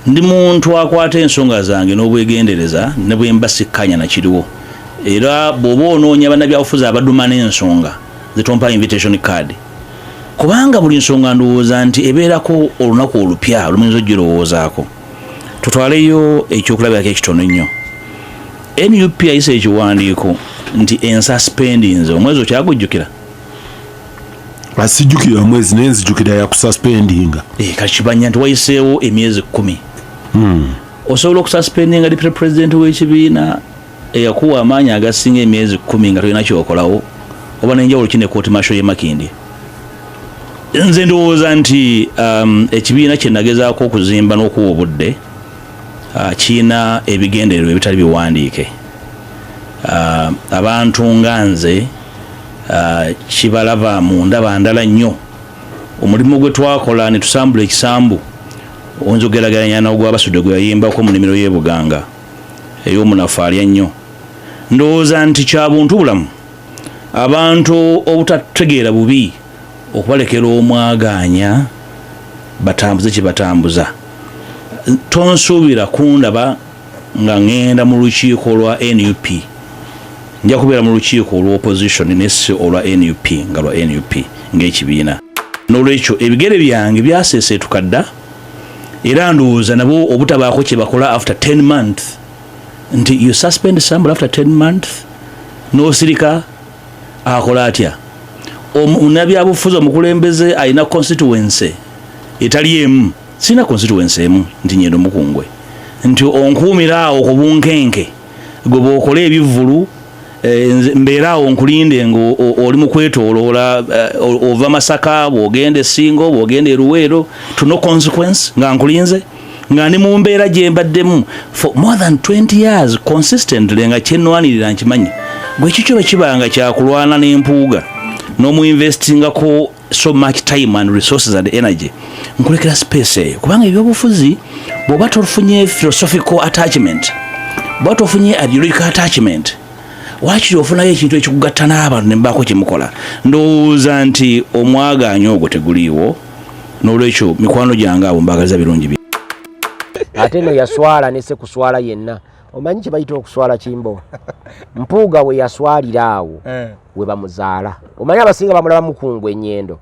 ndi muntu akwata ensonga zange n'obwegendereza ne bwe mbasikkanya na kiriwo era bw'oba onoonya bannabyabufuzi abaduma n'ensonga zitompa invitation card kubanga buli nsonga ndowooza nti ebeerako olunaku olupya luminza ogirowoozaako tutwaleyo ekyokulabirako ekitono ennyo NUP ayise ekiwandiiko nti ensuspendinze omwezi okyagujjukira asijjukira omwezi naye nzijjukira yakususpendinga kati kibanya nti wayiseewo emyezi 10 osobola okususpendinga deputy president w'ekibiina eyakuwa amaanyi agasinga emyezi 10 nga tolina kyokolawo oba n'enjawulo kine kooti masho ye Makindye nze ndowooza nti ekibiina kye nagezaako okuzimba n'okuwa obudde kiina ebigendererwa ebitali biwandiike abantu nga nze kibalaba mu ndaba ndala nnyo omulimu gwe twakola ne tusambula ekisambu oyinza okugeraganya n'ogw'Abasudde gwe yayimbako mu nnimiro y'e Buganga ey'omunafu alya nnyo ndowooza nti kya buntu bulamu abantu obutategeera bubi okubalekera omwagaanya batambuze kye batambuza tonsuubira kundaba nga ngenda mu lukiiko lwa NUP nja kubeera mu lukiiko olw'opposition nesi olwa NUP nga lwa NUP ng'ekibiina n'olwekyo ebigere byange byaseeseetuka dda era ndowooza nabo obutabaako kye bakola after 10 months nti you suspend somebody after 10 months n'osirika akola atya omunnabyabufuzi omukulembeze alina constituency etali emu sina constituency emu nti Nyendo Mukungwe nti onkuumira awo ku bunkenke gwe bw'okola ebivvulu mbeera awo nkulinde ng'oli mu kwetooloola ova Masaka bw'ogenda e Ssingo bw'ogenda e Luweero to no consequence nga nkulinze nga ndi mu mbeera gye mbaddemu for more than 20 years consistently nga kyenwanirira nkimanyi gwe kikyo bwe kibanga kyakulwana n'empuuga n'omuinvestingako so much time and resources and energy nkulekera space eyo kubanga ebyobufuzi bw'oba tofunye philosophical attachment bw'oba tofunye ideological attachment wakiri ofunayo ekintu ekikugatta n'abantu ne mbaako kyemukola ndowooza nti omwagaanya ogwo teguliiwo n'olwekyo mikwano gyange abo mbagaliza birungi bye ate no yaswala ne se kuswala yenna omanyi kye bayita okuswala kimbo Mpuuga we yaswalira awo we bamuzaala omanyi abasinga bamulaba Mukungwe Nyendo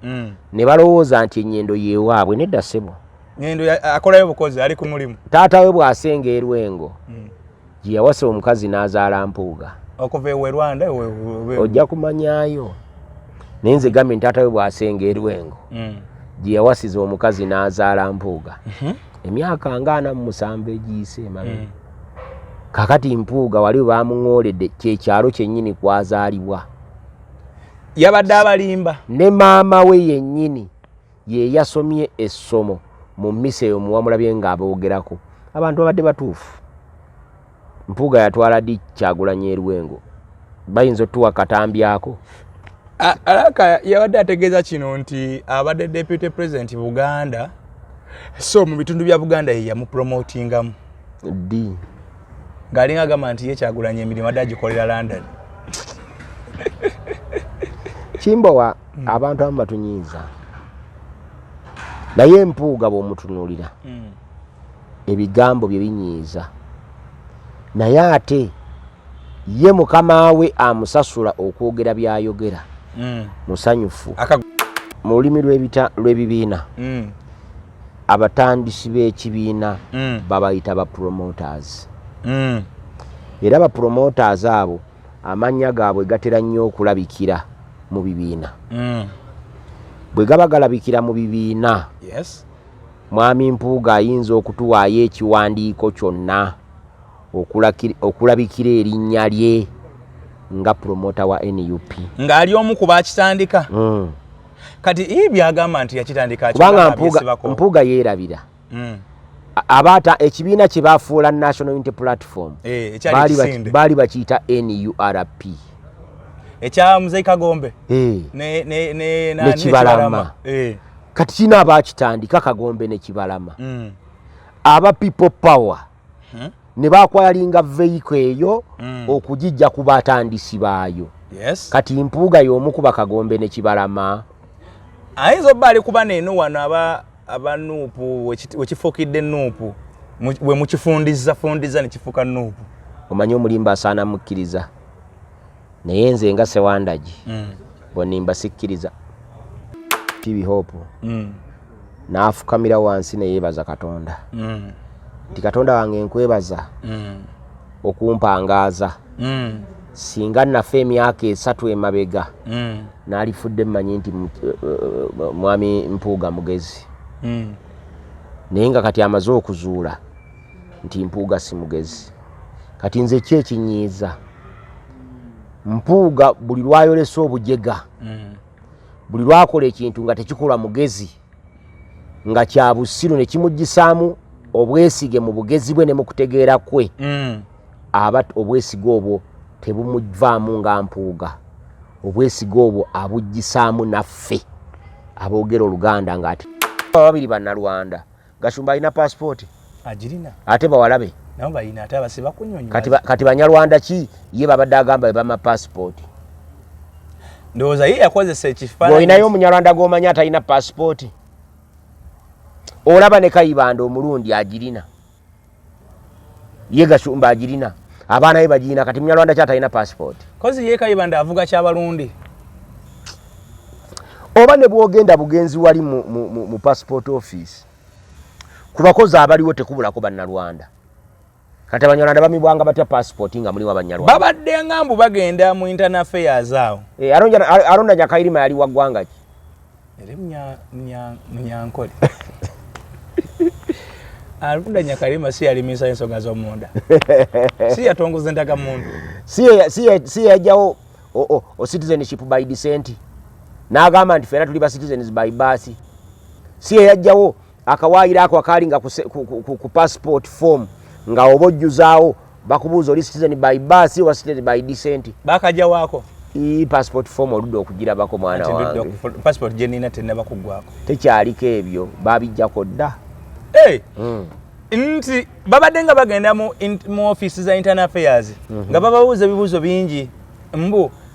ne balowooza nti Nyendo yeewaabwe nedda ssebo Nyendo akolayo bukozi ali ku mulimu taata we bw'asenga e Lwengo gye yawasa omukazi n'azaala Mpuuga okuva ewe Rwanda ojja kumanyaayo naye nze gambe nti taata we bw'asenga e Lwengo gye yawasiza omukazi n'azaala Mpuuga emyaka nga 47 egiyise emabega kakati Mpuuga wali bamuŋooledde kyekyalo kyennyini kwazaalibwa yabadde abalimba ne maama we yennyini ye yasomye essomo mu mmisa eyo muwamulabye ng'aboogerako abantu babadde batuufu Mpuuga yatwala ddi Kyagulanyi e Lwengo bayinza otuwa katambyako alaka yabadde ategeeza kino nti abadde deputy president Buganda so mu bitundu bya Buganda ye yamupromotingamu ddi ng'alinga agamba nti ye Kyagulanyi emirimu adde agikolera London Kimbowa abantu abamu batunyiiza naye Mpuuga bw'omutunuulira ebigambo bye binyiiza naye ate ye mukama we amusasula okwogera by'ayogera musanyufu mu lulimi lw'ebibiina abatandisi b'ekibiina babayita ba promoters era ba promoters abo amannya gaabwe gatera nnyo okulabikira mu bibiina bwe gaba galabikira mu bibiina mwami Mpuuga ayinza okutuwaayo ekiwandiiko kyonna okulabikira erinnya lye nga promota wa NUP ng'ali omu ku baakitandika kati ibi agamba nti yakitandika kubanga Mpuuga yeerabira abata ekibiina kye baafuula National Unity Platform baali bakiyita NURP ekya Mzee Kagombe ne Kibalama kati kino abaakitandika Kagombe ne Kibalama aba people power ne bakwalinga vehicle eyo okugijja ku batandisi baayo kati Mpuuga y'omu ku Kagombe ne Kibalama ayinza obba ali kuba neno wano aba Nuupu wekifukidde Nuupu we mukifundiza ne kifuuka nuupu. Omanyi omulimba asaana mukkiriza naye nze nga Sewandagi bw'onnimba sikkiriza. TV Hope n'afukamira wansi ne yeebaza Katonda nti Katonda wange nkwebaza okumpangaaza singa nnafe emyaka 3 emabega n'alifudde mmanyi nti mwami Mpuuga mugezi naye nga kati amaze okuzuula nti Mpuuga si mugezi. Kati nze ki ekinyiiza? Mpuuga buli lwayolesa obujega buli lwakola ekintu nga tekikola mugezi nga kya busiru ne kimuggisaamu obwesige mu bugezi bwe ne mu kutegeera kwe aba obwesige obwo tebumuvaamu nga Mpuuga. Obwesige obwo abuggisaamu naffe aboogera Oluganda ng'ati babiri Bannalwanda. Gashumba alina passport agirina ate bawalabe nabo balina ate abasiba kunyonyi kati Banyarwanda ki ye babadde agamba bama passport. Ndowooza ye yakozesa ekifaananyi. Olinayo Omunyarwanda g'omanyi atalina passport? Olaba ne Kayibanda omulundi agirina ye Gashumba agirina abaana be bagirina kati Munyarwanda ki atalina passport? Kozi ye Kayibanda avuga ky'Abalundi. Oba ne bwogenda bugenzi wali mu passport office ku bakozi abaliwo tekubulako Bannalwanda. Kati Abanyarwanda bamibwanga batya passport nga mulimu Abanyarwanda. Babadde ngambu bagenda mu internal affairs awo. Alonda Nyakairima yali wa ggwanga ki? Ere Munyankole. Alonda Nyakairima si alimisa ensonga z'omunda. Si yatongoza ntaka muntu. Si yajjawo citizenship by descent. N'agamba nti fena tuli ba citizens by birth. Si yajjawo akawaayira ako akalinga ku passport form nga obojjuzaawo bakubuuza oli citizen by birth wa citizen by descent. Bakajja waako passport form oludde okugirabako mwana wange. Passport gye nnina tennaba kuggwako. Tekyaliko ebyo babijjako dda. Nti babadde nga bagenda mu office za internal affairs nga bababuuza ebibuuzo bingi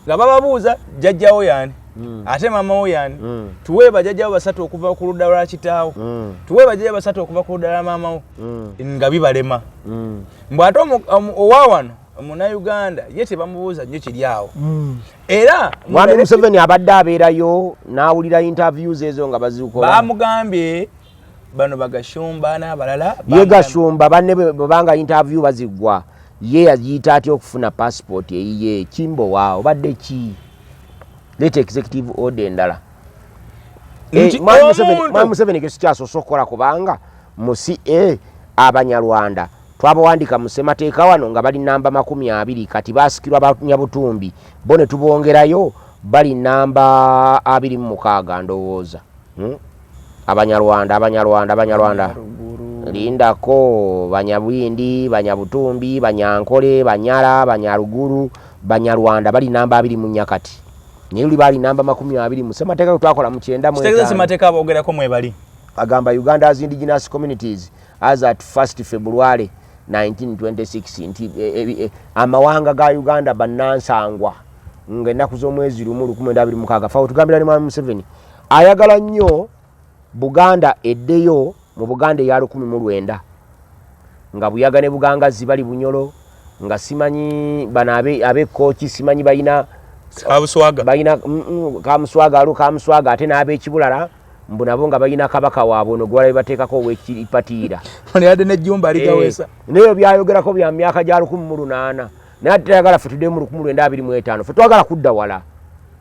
nga bababuuza jjajjawo yani ate mama wo yani tuwe bajjajjawo basatu okuva ku ludda lwa kitaawo tuwe bajjajjawo basatu okuva ku ludda lwa mama wo nga bibalema ate owawano Munnayuganda ye tebamubuuza nnyo kiri awo era Mwami Museveni abadde abeerayo n'awulira interviews ezo nga bazikola bamugambye bano Bagashumba n'abalala ye Gashumba banne bwebanga interview baziggwa ye yagiyita atya okufuna passport eyiye kimbo waawo badde ki late executive order endala. Mwami Museveni ke sikyasoose okukola kubanga mu CA Abanyarwanda twabawandika mu ssemateeka wano nga bali namba 20 kati baasikirwa Banyabutumbi bo ne tubongerayo bali namba 26 ndowooza. Abanyarwanda lindako Banyabwindi Banyabutumbi Banyankole Banyala Banyaruguru Banyarwanda bali namba 24 kati Nyuli bali namba 20 mu ssemateeka twakola mu 9 Kitegeza ssemateeka abogerako mwebali agamba Uganda's indigenous communities as at 1st February 1926 nti amawanga ga Uganda bannansangwa ng'ennaku z'omwezi 1926 fawo tugambira ne Mwami Museveni ayagala nnyo Buganda eddeyo mu Buganda ya 19 nga buyaga ne Bugangazi bali Bunyolo nga simanyi bana abe kochi simanyi bayina Kamuswaga bayina Kamuswaga ate n'abe Kibulala mbunabo nga bayina kabaka waabwe no gwala bateekako wekipatiira yadde ne Jumba aligawesa neyo byayogerako bya myaka gya 1800 naye tuyagala ffe tudde mu 1925 ffe twagala kudda wala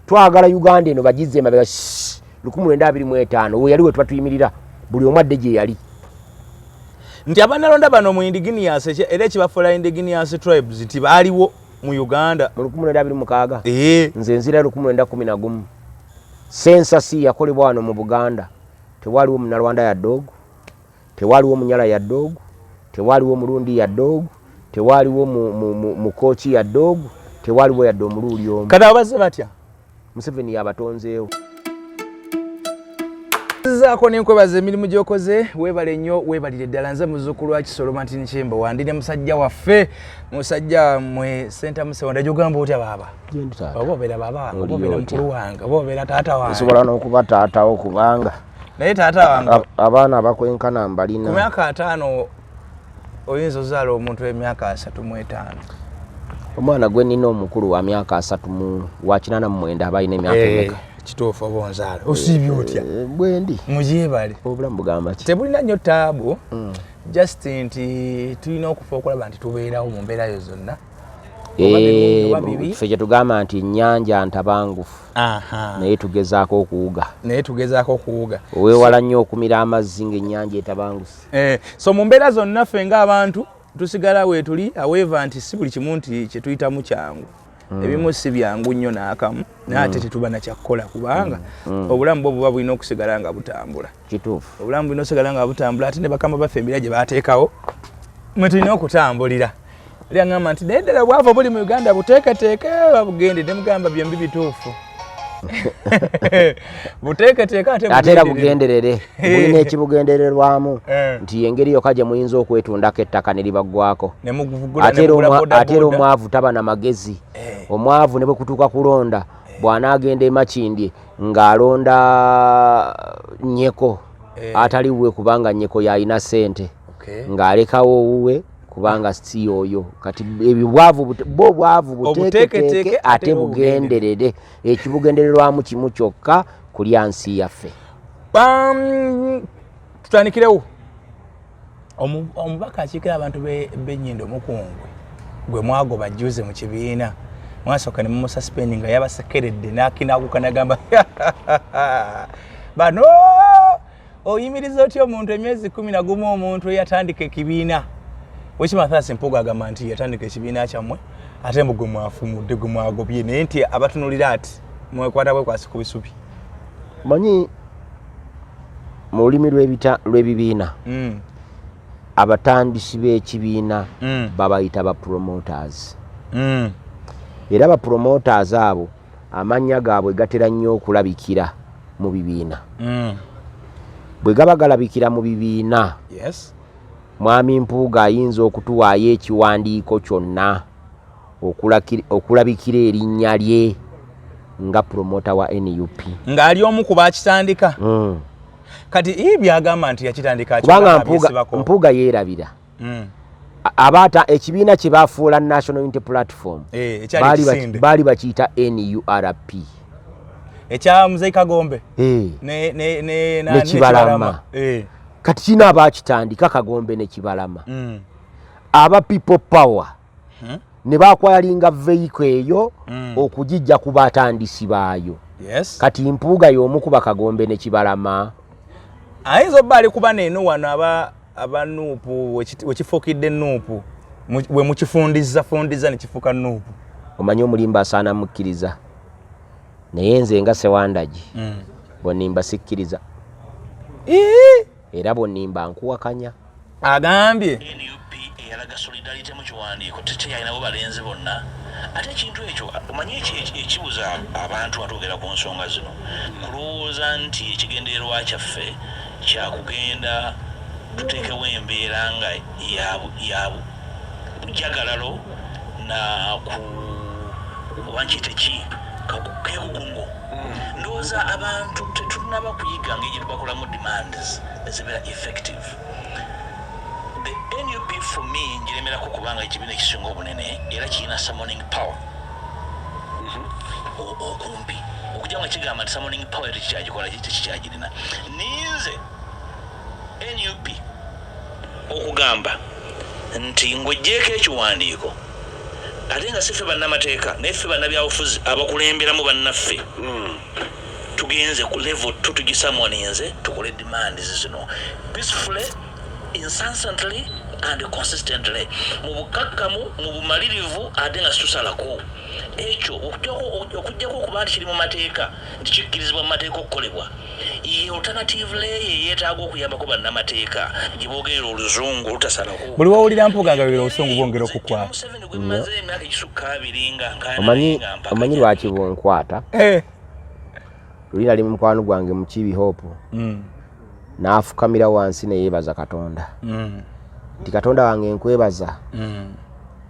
twagala Uganda eno bagizze emabega 1925 we yali we twatuyimirira buli omu adde gye yali nti Abannalonda bano mu indigenous era ekibafuula indigenous tribes nti baaliwo mu Uganda mu 1926 nze nzira 1911 census yakolebwa wano mu Buganda tewaliwo Munnalwanda ya dog tewaliwo Munyala ya dog tewaliwo Mulundi ya dog tewaliwo mu Kochi ya dog tewaliwo ya Omuluuli omu kati abaze batya Museveni yabatonzeewo zaako nenkwebaza emirimu gyokoze weebale nnyo weebalire ddala nze muzzukulu wa Kisolo Martin Nchemba wandire musajja waffe musajja mwe Senta Musewanda gyogamba otya baaba oba obeera baaba wange oba obeera mukulu wange oba obeera taata wange nsobola n'okuba taatawo kubanga naye taata wange abaana abakwenkana mbalina ku myaka 5 oyinza ozaala omuntu w'emyaka 35. Omwana gwe nina omukulu wa myaka 3 wa 89 abalina emyaka emeka. Kituufu oba onzaala osiibye otya? Bwendi Mugyebale obulamu bugamba ki? tebulina nnyo taabu just nti tulina okufa okulaba nti tubeerawo mu mbeerayo zonna. Ffe kye tugamba nti ennyanja ntabangufu naye tugezaako okuwuga. Weewala nnyo okumira amazzi ng'ennyanja etabanguse. So mu mbeera zonna ffe ng'abantu tusigala weetuli aweeva nti si buli kimu nti kye tuyitamu kyangu. Ebimu si byangu nnyo n'akamu naye ate tetuba na kyakkola kubanga obulamu bwo buba bulina okusigala nga butambula. Kituufu. Obulamu bulina okusigala nga butambula ate ne bakama baffe embeera gye baateekawo mwe tulina okutambulira. Lya ngamba nti ddala bwava buli mu Uganda buteeketeeke babugende temugamba byombi bituufu. Buteeketeeke ate era bugenderere bulina ekibugendererwamu nti engeri yokka gye muyinza okwetundako ettaka ne libaggwako. Ate era omwavu taba na magezi. Omwavu ne bwe kutuuka kulonda bw'anaagenda emakindye ng'alonda nnyeko ataliwe kubanga nnyeko yalina ssente ng'alekawo owuwe kubanga si oyo. Kati ebibwavu bwavu buteeketeeke ate bugenderere. Ekibugendererwamu kimu kyokka kulya nsi yaffe. Tutandikirewo omubaka akiikira abantu b'Ennyindo Mukungwe gwe mwagoba juze mu kibiina mwasooka ne mumususpending nga yabasekeredde n'akinaakuka n'agamba bano oyimiriza otya omuntu emyezi 11 omuntu eyatandika ekibiina. Wekimathias Mpuuga agamba nti yatandika ekibiina kyammwe ate mbu gwe mwafumudde gwe mwagobye naye nti abatunulira ati mwekwata bwekwasi ku bisubi. Manyi mu lulimi lw'ebibiina abatandisi b'ekibiina babayita ba promoters. Era ba promoters abo amannya gaabwe gatera nnyo okulabikira mu bibiina. Bwe gaba galabikira mu bibiina, Mwami Mpuuga ayinza okutuwaayo ekiwandiiko kyonna okulabikira erinnya lye nga promota wa NUP. Ng'ali omu ku baakitandika. Kati byagamba nti yakitandika kubanga Mpuuga yeerabira. Abaata ekibiina kye baafuula National Unity Platform baali bakiyita NURP. Ekya Muzeyi Kagombe ne Kibalama. Kati kino abaakitandika Kagombe ne Kibalama. Aba People Power ne bakwalinga vehicle eyo okugijja ku batandisi baayo. Kati Mpuuga y'omu kuba Kagombe ne Kibalama. Ayinza obba ali kuba neeno wano aba Nuupu wekifukidde Nuupu we mukifundiza ne kifuka Nuupu. Omanyi omulimba asaana mukkiriza naye nze nga Sewandagi bonnimba sikkiriza era bonnimba nkuwakanya. Agambye NUP eyalaga solidarity mu kiwandiiko teteyalina bo balenzi bonna. Ate ekintu ekyo omanyi ekibuza abantu atwogera ku nsonga zino kulowooza nti ekigendererwa kyaffe kyakugenda tuteekewo embeera nga ya bujagalalo na kuba nkiyite ki kekugungo. Ndowooza abantu tetunaba kuyiga ngeri bakolamu demands ezibeera effective. The NUP for me njiremerako kubanga ekibiina ekisinga obunene era kirina summoning power. Okumpi okujja nga kigamba nti summoning power tekikyagikola tekikyagirina. Ninze NUP okugamba nti ng'oggyeko ekiwandiiko ate nga siffe bannamateeka naye ffe bannabyabufuzi abakulemberamu bannaffe tugenze ku level tugisamoninze tukole demands zino peacefully, incessantly and consistently mu bukakkamu mu bumalirivu ate nga situsalako. Ekyo okujjako okuba nti kiri mu mateeka nti kikkirizibwa mu mateeka okukolebwa alternative lay yeetaaga okuyambako bannamateeka gye boogerera oluzungu olutasalako. Buli wawulira Mpuuga nga bwera obusungu bwongera okukwata. Omanyi lwaki bwonkwata? Luli nali mukwano gwange mu Kibi Hope n'afukamira wansi ne yeebaza Katonda nti Katonda wange nkwebaza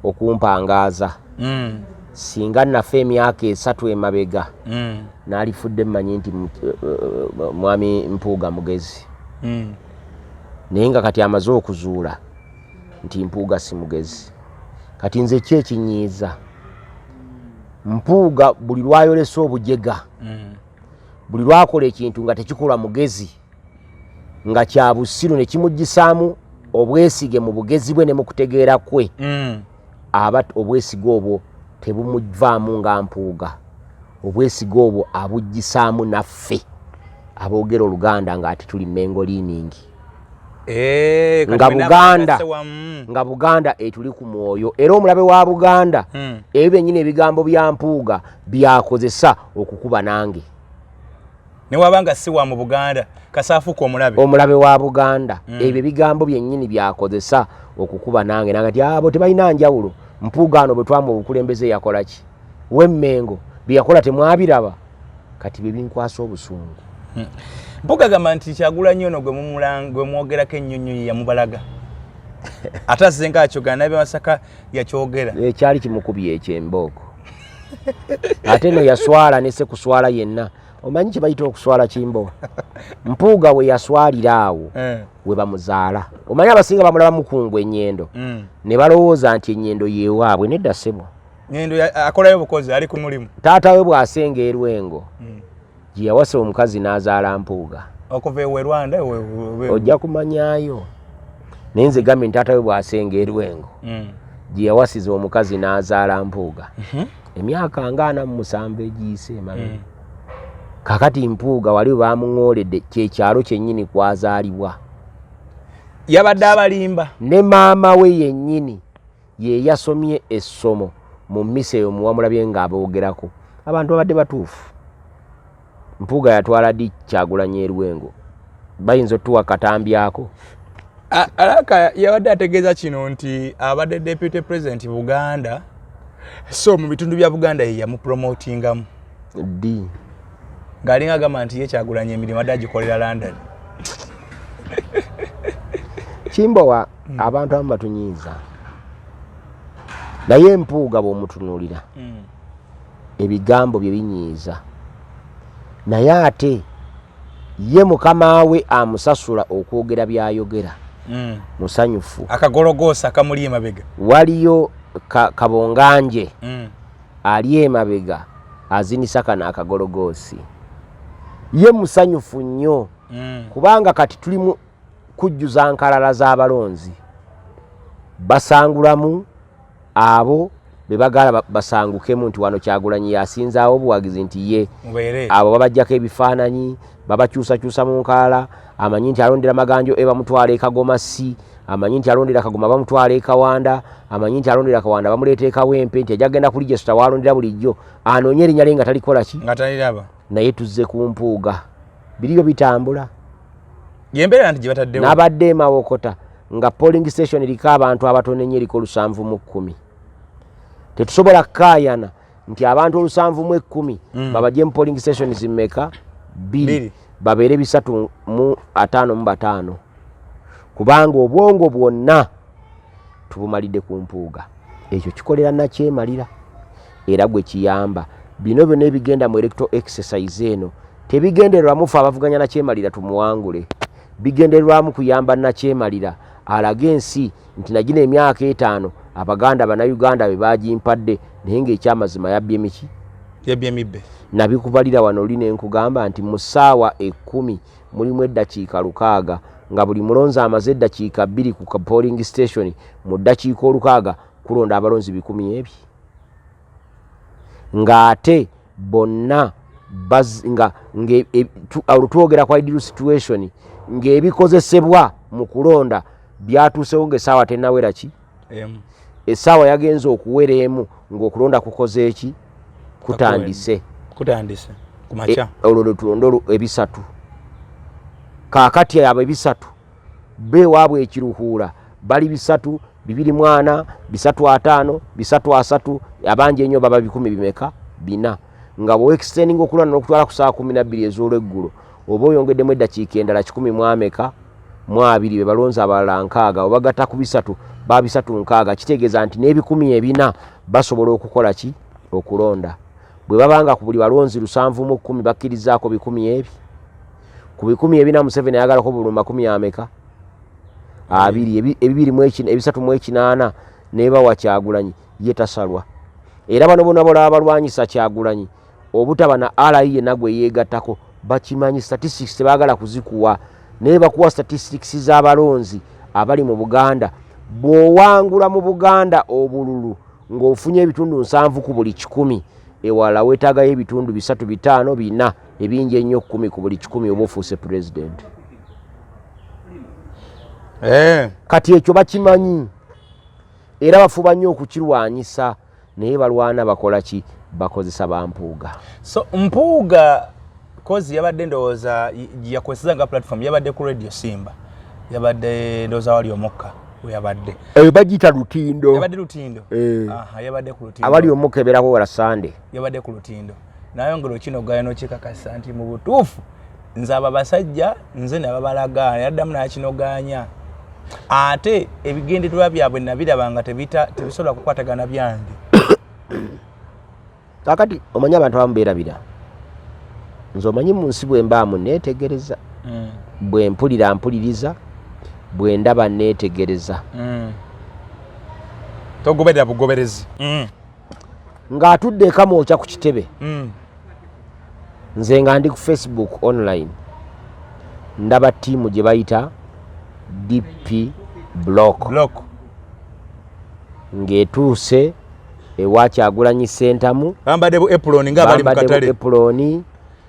okumpangaaza singa naffe emyaka 3 emabega n'alifudde mmanyi nti Mwami Mpuuga mugezi naye nga kati amaze okuzuula nti Mpuuga si mugezi. Kati nze ki ekinyiiza? Mpuuga buli lwayolesa obujega, buli lwakola ekintu nga tekikolwa mugezi, nga kya busiru ne kimuggisaamu obwesige mu bugezi bwe ne mu kutegeera kwe, aba obwesige obwo tebumuvaamu nga Mpuuga. Obwesige obwo abuggisaamu naffe aboogera Oluganda nga ate tuli Mengo leaning. Nga Buganda etuli ku mwoyo era omulabe wa Buganda ebyo byennyini ebigambo bya Mpuuga byakozesa okukuba nange. Ne wabanga si wa mu Buganda kasaafuko omulabe wa Buganda ebyo bigambo byennyini byakozesa okukuba nange nagati abo tebalina njawulo. Mpuuga ano bwe twamu obukulembeze yakola ki? Wemmengo byakola temwabiraba? Kati bye binkwasa obusungu. Mpuuga gamba nti Kyagulanyi ono gwe mwogerako ennyonyi yamubalaga. Atazenga akyogana nabe Masaka yakyogera. Ekyali kimukubye ekyembooko. Ate no yaswala ne se kuswala yenna. Omanyi kye bayita okuswala kimbo. Mpuuga we yaswalira awo we bamuzaala. Omanyi abasinga bamulaba mukungu ennyendo. Ne balowooza nti ennyendo yeewaabwe nedda ssebo. Nyendo akolayo bukozi ali ku mulimu. Taata we bw'asenga e Lwengo. Gye yawasa omukazi n'azaala Mpuuga. Okuva ewe Rwanda ojja kumanyaayo. Naye nze gambye nti taata we bw'asenga e Lwengo. Gye yawasiza omukazi n'azaala Mpuuga. Emyaka nga 47 egiyise emabega. Kakati Mpuuga wali bamuŋooledde kyekyalo kyennyini kwazaalibwa. Yabadde abalimba. Ne maama we yennyini ye yasomye essomo mu mmisa eyo muwamulabye ng'aboogerako. Abantu babadde batuufu. Mpuuga yatwala ddi Kyagulanyi e Lwengo? Bayinza otuwa katambyako. Alaka yabadde ategeeza kino nti abadde Deputy President Buganda, so mu bitundu bya Buganda ye yamupromotingamu. Ddi? Ng'alinga agamba nti ye Kyagulanyi emirimu adde agikolera London. Kimbowa abantu abamu batunyiiza. Naye Mpuuga bw'omutunuulira ebigambo bye binyiiza. Naye ate ye mukama we amusasula okwogera byayogera. Musanyufu. Akagologoosa akamuli emabega. Waliyo Kabonganje ali emabega azinisa kana akagologoosi. Ye musanyufu nnyo kubanga kati tuli mu kujjuza nkalala z'abalonzi. Basangulamu abo bebagala basangukemu nti wano Kyagulanyi yasinzaawo obuwagizi nti ye abo babajjako ebifaananyi babakyusakyusa mu nkalala. Amanyi nti alondera Maganjo bamutwala e Kagoma si, amanyi nti alondera Kagoma bamutwala e Kawanda, amanyi nti alondera Kawanda bamuleeta e Kawempe, nti ajagenda kuli Jesita walondera bulijjo anoonye erinnya lye nga talikola ki? Nga taliraba. Naye tuzze ku Mpuuga. Biriyo bitambula. Yembeera nti gye bataddewo. N'abadde e Mawokota nga polling station eriko abantu abatono ennyo eriko 710. Tetusobola kkaayana nti abantu 710 babajje mu polling station zimmeka 2 babeere 355 kubanga obwongo bwonna tubumalidde ku Mpuuga. Ekyo kikolera Nakyemalira era gwe kiyamba. Bino byonna ebigenda mu electoral exercise eno tebigendererwamu fe abavuganya Nakyemalira tumuwangule. Bigendererwamu kuyamba Nakyemalira alage ensi nti nagina emyaka 5 Abaganda Bannayuganda be bagimpadde naye ng'ekyamazima yabbye miki? Yabbye emibbe. Nabikubalira wano oli ne nkugamba nti mu ssaawa 10 mulimu eddakiika 6 nga buli mulonzi amaze eddakiika 2 ku polling station mu ddakiika 6 kulonda abalonzi 100 ng'ate bonna twogera kwa ideal situation ng'ebikozesebwa mu kulonda byatuusewo ng'essaawa tennawera ki? Essaawa yagenze okuwera emu ng'okulonda kukoze eki? Kutandise kumakya. Olwo tulonda ebisatu. Kaakati abo ebisatu beewaabwe ekiruhuura bali 3, 240, 350, 330, abangi ennyo baba 10 bimeka 4 nga bw'extending okulonda n'okutwala ku ssaawa 12 ez'olweggulo oba oyongeddemu eddakiika endala 10 mu ameka mu 2 be balonzi abalala 6 obagatta ku 3 ba 360 kitegeeza nti n'ebikumi 4 basobola okukola ki? Okulonda. Bwe babanga ku buli balonzi 710 bakkirizaako 100 ku 100 Museveni ayagalako bulumba 10 ameka ebisatu mu ekinana nebawa Kyagulanyi yetasalwa era bano bonna bola abalwanyisa Kyagulanyi obutaba na RI nagwe yegattako bakimanyi statistics tebagala kuzikuwa naye bakuwa statistics z'abalonzi abali mu Buganda bw'owangula mu Buganda obululu ng'ofunye ebitundu 7 ku buli 100 ewala weetaagayo ebitundu 3 5 4 ebingi ennyo 10 ku buli 100 oba ofuuse president. Kati ekyo bakimanyi era bafuba nnyo okukirwanyisa naye balwana bakola ki bakozesa bampuuga. So mpuuga kozi yabadde ndowooza yakozesanga platform yabadde ku Radio Simba yabadde ndowooza wali omukka yabadde bagiyita Lutindo yabadde Lutindo yabadde ku Lutindo abali omukka ebeerako wala Sande yabadde ku Lutindo naye ngero kino gaya n'okikakasa nti mu butuufu nze abo basajja nze nababalagaana yaddamu nakinoganya ate ebigendererwa byabwe nabirabanga tebisobola kukwatagana byange. Kakati omanyi abantu abamu beerabira nze omanyi mu nsi bwe mbaamu neetegereza bwe mpulira mpuliriza bwe ndaba neetegereza togoberera bugoberezi ng'atudde ekamwokya ku kitebe nze nga ndi ku Facebook online ndaba ttiimu gye bayita DP Block ng'etuuse ewa Kyagulanyi Sentamu bambadde bu apron nga bali mu katale apron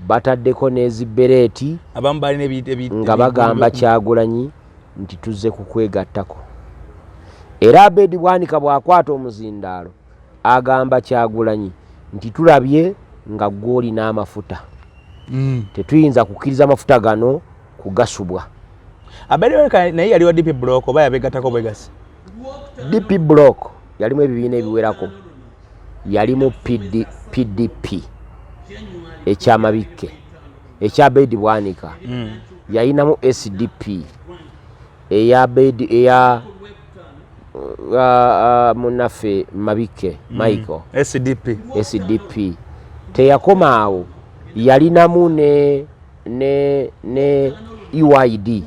bataddeko n'ezibereeti abamu bali nga bagamba Kyagulanyi nti tuzze kukwegattako era Abedi Bwanika bw'akwata omuzindaalo agamba Kyagulanyi nti tulabye nga gwoli n'amafuta tetuyinza kukkiriza amafuta gano kugasubwa. Abedi Bwanika naye yali wa DP Block oba yabegattako bwegasi? DP Block yalimu ebibiina ebiwerako yali mu PDP ekyamabikke ekya Abedi Bwanika yayinamu SDP eya munaffe Mabikke Michael SDP teyakoma awo yalinamu ne UID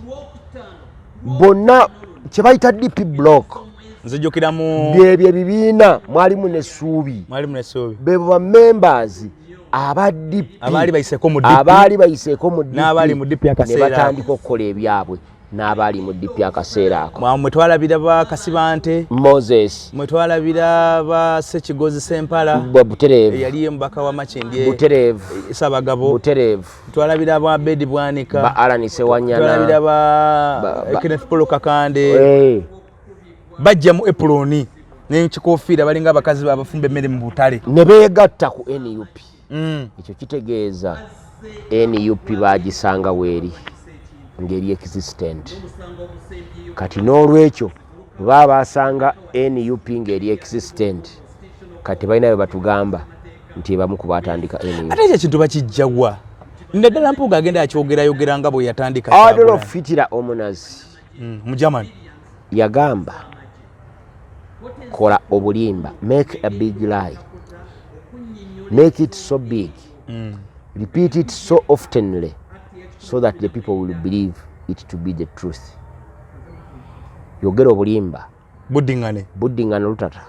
bonna kye bayita DP Block nzijukiramu byebyo ebibiina mwalimu n'essuubi bebo ba members abaali bayiseeko mu DP n'abali mu DP akaseera ne batandika okukola ebyabwe n'abali mu DP akaseera ako. Mwe twalabira ba Kasibante Moses, mwe twalabira ba Sekigozi Sempala Buterevu yali mbaka wa Makindye Buterevu Sabagabo Buterevu twalabira ba Abedi Bwanika ba Alanise Wanyana twalabira ba Kenneth Paul Kakande bajja mu apron n'ekikofiira balinga abakazi abafumba emmere mu butale ne beegatta ku NUP. Ekyo kitegeeza NUP bagisanga weeri ngeri existent kati n'olwekyo baba basanga NUP ngeri existent kati balina bwe batugamba nti ebamu ku batandika NUP. Ate ekyo kintu bakijjawa ndaddala Mpuuga agenda akyogera nga bwe yatandika Adolf Hitler omunazi mu Germany yagamba kola obulimba, make a big lie, make it so big, repeat it so oftenly so that the people will believe it to be the truth. Yogera obulimba buddingana olutata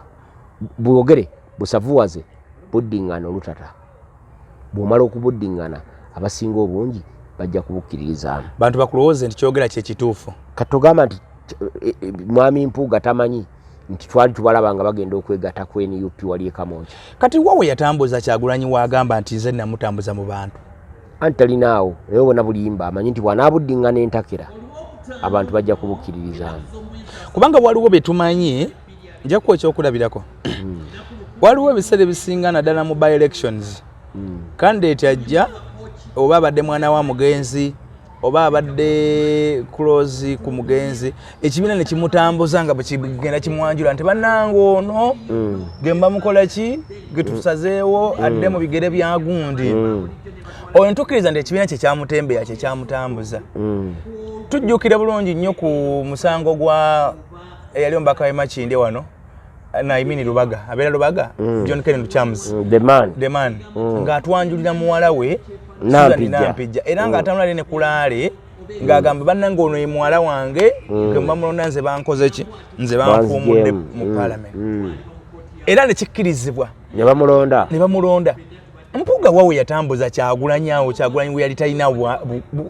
bwogere busavuwaze buddingana olutata bw'omala okubuddingana abasinga obungi bajja kubukkiririzaamu. Bantu bakulowooze nti kyogera kye kituufu. Katugamba nti mwami Mpuuga tamanyi nti twali tubalaba nga bagenda okwegatta ku NUP wali ekamooki. Kati wawe yatambuza Kyagulanyi wagamba nti nze namutambuza mu bantu. Anti talinaawo naye bona bulimba amanyi nti bw'anaabuddingana entakera abantu bajja kubukkiririzaamu. Kubanga waliwo bye tumanyi nja kuwa ekyokulabirako. Waliwo ebiseera ebisinga naddala mu by elections candidate ajja oba abadde mwana wa mugenzi oba abadde close ku mugenzi ekibiina ne kimutambuza nga bwe kigenda kimwanjula nti bannange ono gemba mukola ki getusazeewo adde mu bigere bya gundi oyo ntukkiriza nti ekibiina kye kyamutembeya kye kyamutambuza. Tujjukira bulungi nnyo ku musango gwa eyali omubaka wa Makindye wano Naimini Lubaga abeera Lubaga John Kennedy Chams the man ng'atwanjulira muwala we Nampijja era ng'atamulale ne kulaale ng'agamba bannange ono ye muwala wange ke bamulonda nze bankoze ki nze bankuumudde mu parliament era ne kikkirizibwa ne bamulonda Mpuuga wawe yatambuza Kyagulanyi awo Kyagulanyi we yali talina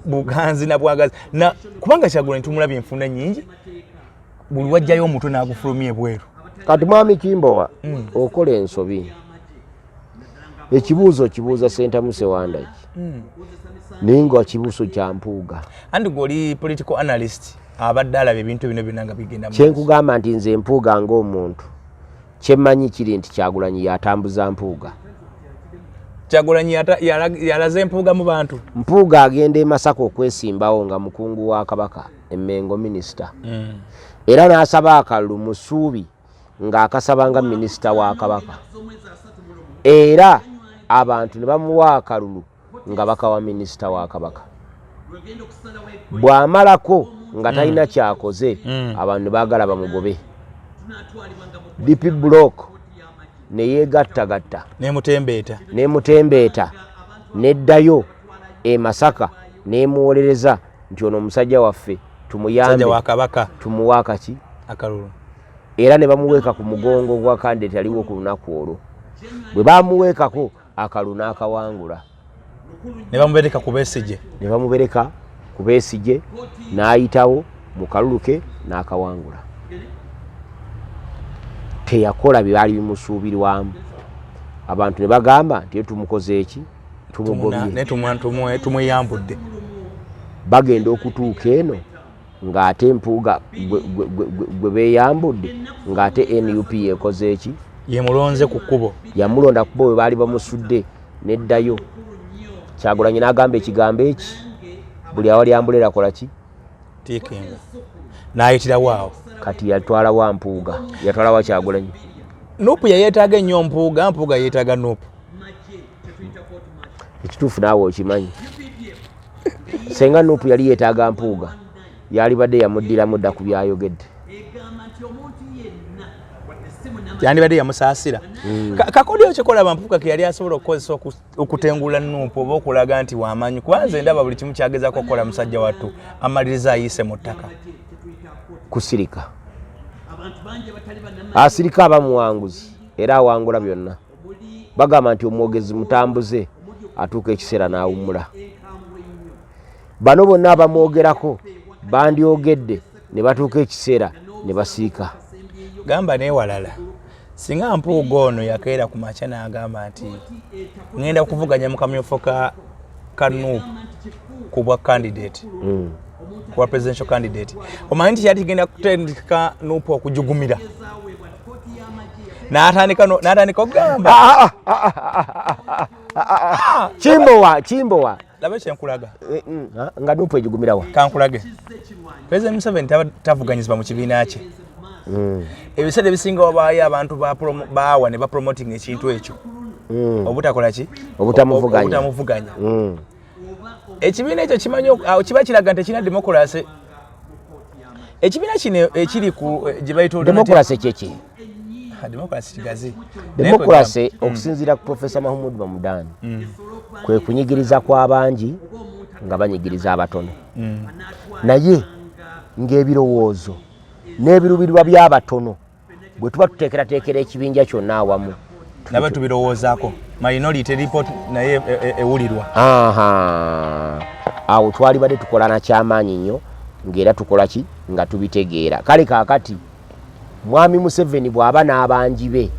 buganzi na bwagazi na kubanga Kyagulanyi tumulabye enfunda nnyingi buli wajjayo omutwe n'agufulumya ebweru kati mwami Kimbowa okola ensobi ekibuuzo kibuuza Sentamu Sewandaki ninga kibuuzo kya Mpuuga andi goli political analyst abadde alaba ebintu bino binanga bigenda kyenkugamba nti nze Mpuuga ng'omuntu kyemmanyi kiri nti Kyagulanyi yatambuza Mpuuga Kyagulanyi yalaze Mpuuga mu bantu Mpuuga agenda e Masaka okwesimbawo nga mukungu wa Kabaka Emmengo minisita era n'asaba akalulu mu ssuubi ng'akasabanga minisita wa Kabaka era abantu ne bamuwa akalulu nga bakawa minisita wa Kabaka bw'amalako nga talina kyakoze abantu baagala bamugobe DP Block ne yeegattagatta nemutembeeta neddayo e Masaka nemuwolereza nti ono omusajja waffe tumuyambe tumuwa akaki akalulu era ne bamuweeka ku mugongo gwa kandidate aliwo ku lunaku olwo bwe bamuweekako akalulu n'akawangula ne bamubereka ku Besigye n'ayitawo mu kalulu ke n'akawangula teyakola byali bimusuubirwamu abantu ne bagamba nti tumukoze eki tumuyambudde bagenda okutuuka eno ng'ate Mpuuga gwe beeyambudde ng'ate NUP yekoze eki yemulonze ku kkubo yamulonda ku kkubo bwe baali bamusudde neddayo Kyagulanyi n'agamba ekigambo eki buli awali ambulera kola ki tiikinga n'ayitirawo awo kati yatwala wa Mpuuga yatwala wa Kyagulanyi Nuupu yeetaaga ennyo Mpuuga yeetaaga Nuupu ekituufu naawe okimanyi senga Nuupu yali yeetaaga Mpuuga yali badde yamuddiramu dda ku byayogedde yandibadde yamusaasira kakodyo kyekolaba Mpuuga ke yali asobola okukozesa okutengula Nuupu oba okulaga nti wamanyi kubanze ndaba buli kimu kyagezako okukola musajja wattu amaliriza ayise mu ttaka kusirika asirika abamuwanguzi era awangula byonna bagamba nti omwogezi mutambuze atuuka ekiseera n'awummula bano bonna abamwogerako bandyogedde ne batuuka ekiseera ne basiika gamba neewalala singa Mpuuga ono yakeera ku makya n'agamba nti ngenda kuvuganya mu kamyufu ka Nuupu ku bwa candidate kwa presidential candidate omanyi nti yali genda kutendeka Nuupu okujugumira n'atandika okugamba Kimbowa labe kyenkulaga nga Nuupu ejugumirawa kankulage President Museveni tavuganyizibwa mu kibiina kye ebiseera ebisinga wabaayo abantu baawa ne bapromoting ekintu ekyo obutakola ki obutamuvuganya ekibiina ekyo kimanyi kiba kiraga nti ekina demokrasi ekibiina kino ekiri ku gye bayita demokrasi kyeki demokrasi kigazi demokrasi okusinziira ku Professor Mahmoud Mamudani kwe kunyigiriza kw'abangi nga banyigiriza abatono naye ng'ebirowoozo n'ebiruubirirwa by'abatono bwe tuba tuteekerateekera ekibinja kyonna awamu naba tubirowoozaako minority report naye ewulirwa awo twalibadde tukola nakyamaanyi nnyo ng'era tukola ki nga tubitegeera kale kaakati mwami Museveni bw'aba n'abangi be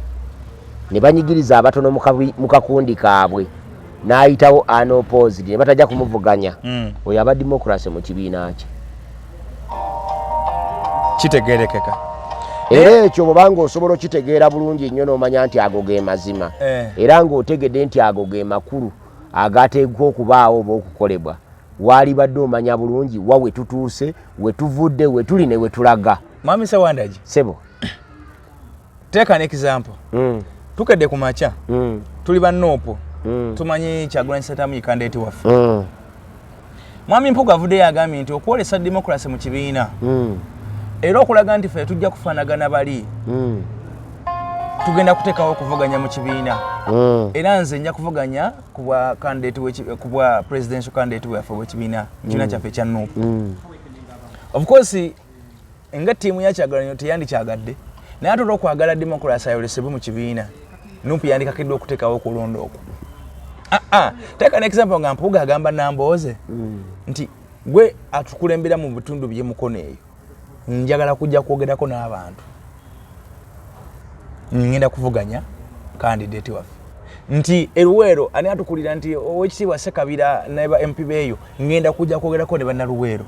ne banyigiriza abatono mu kakundi kaabwe n'ayitawo unopposed ne batajja kumuvuganya oyo aba demokrasi mu kibiina kye kitegeerekeka era ekyo bwobanga osobola okitegeera bulungi nnyo n'omanya nti ago ge mazima era ng'otegedde nti ago ge makulu agateekwa okubaawo oba okukolebwa waalibadde omanya bulungi wa we tutuuse we tuvudde we tuli ne we tulaga Mwami Sewandagi sebo teeka an example tukedde ku makya tuli ba Nuupu tumanyi Kyagulanyi Ssentamu candidate waffe Mwami Mpuuga avuddeyo agambye nti okwolesa demokrasi mu kibiina era okulaga nti ffe tujja kufaanagana bali tugenda kuteekawo okuvuganya mu kibiina era nze nja kuvuganya ku bwa presidential candidate waffe w'ekibiina mu kibiina kyaffe ekya Nuupu. Of course nga ttiimu ya Kyagulanyi teyandikyagadde naye ate olw'okwagala democracy ayolesebwe mu kibiina Nuupu yandikakiddwa okuteekawo okulonda okwo. Teeka n'example nga Mpuuga agamba Nambooze nti gwe atukulembera mu bitundu by'emukono eyo njagala kujja kwogerako n'abantu ngenda kuvuganya candidate waffe nti Eruweero ani atukulira nti Oweekitiibwa Ssekabira naba MP beeyo ngenda kujja kwogerako ne bannaluweero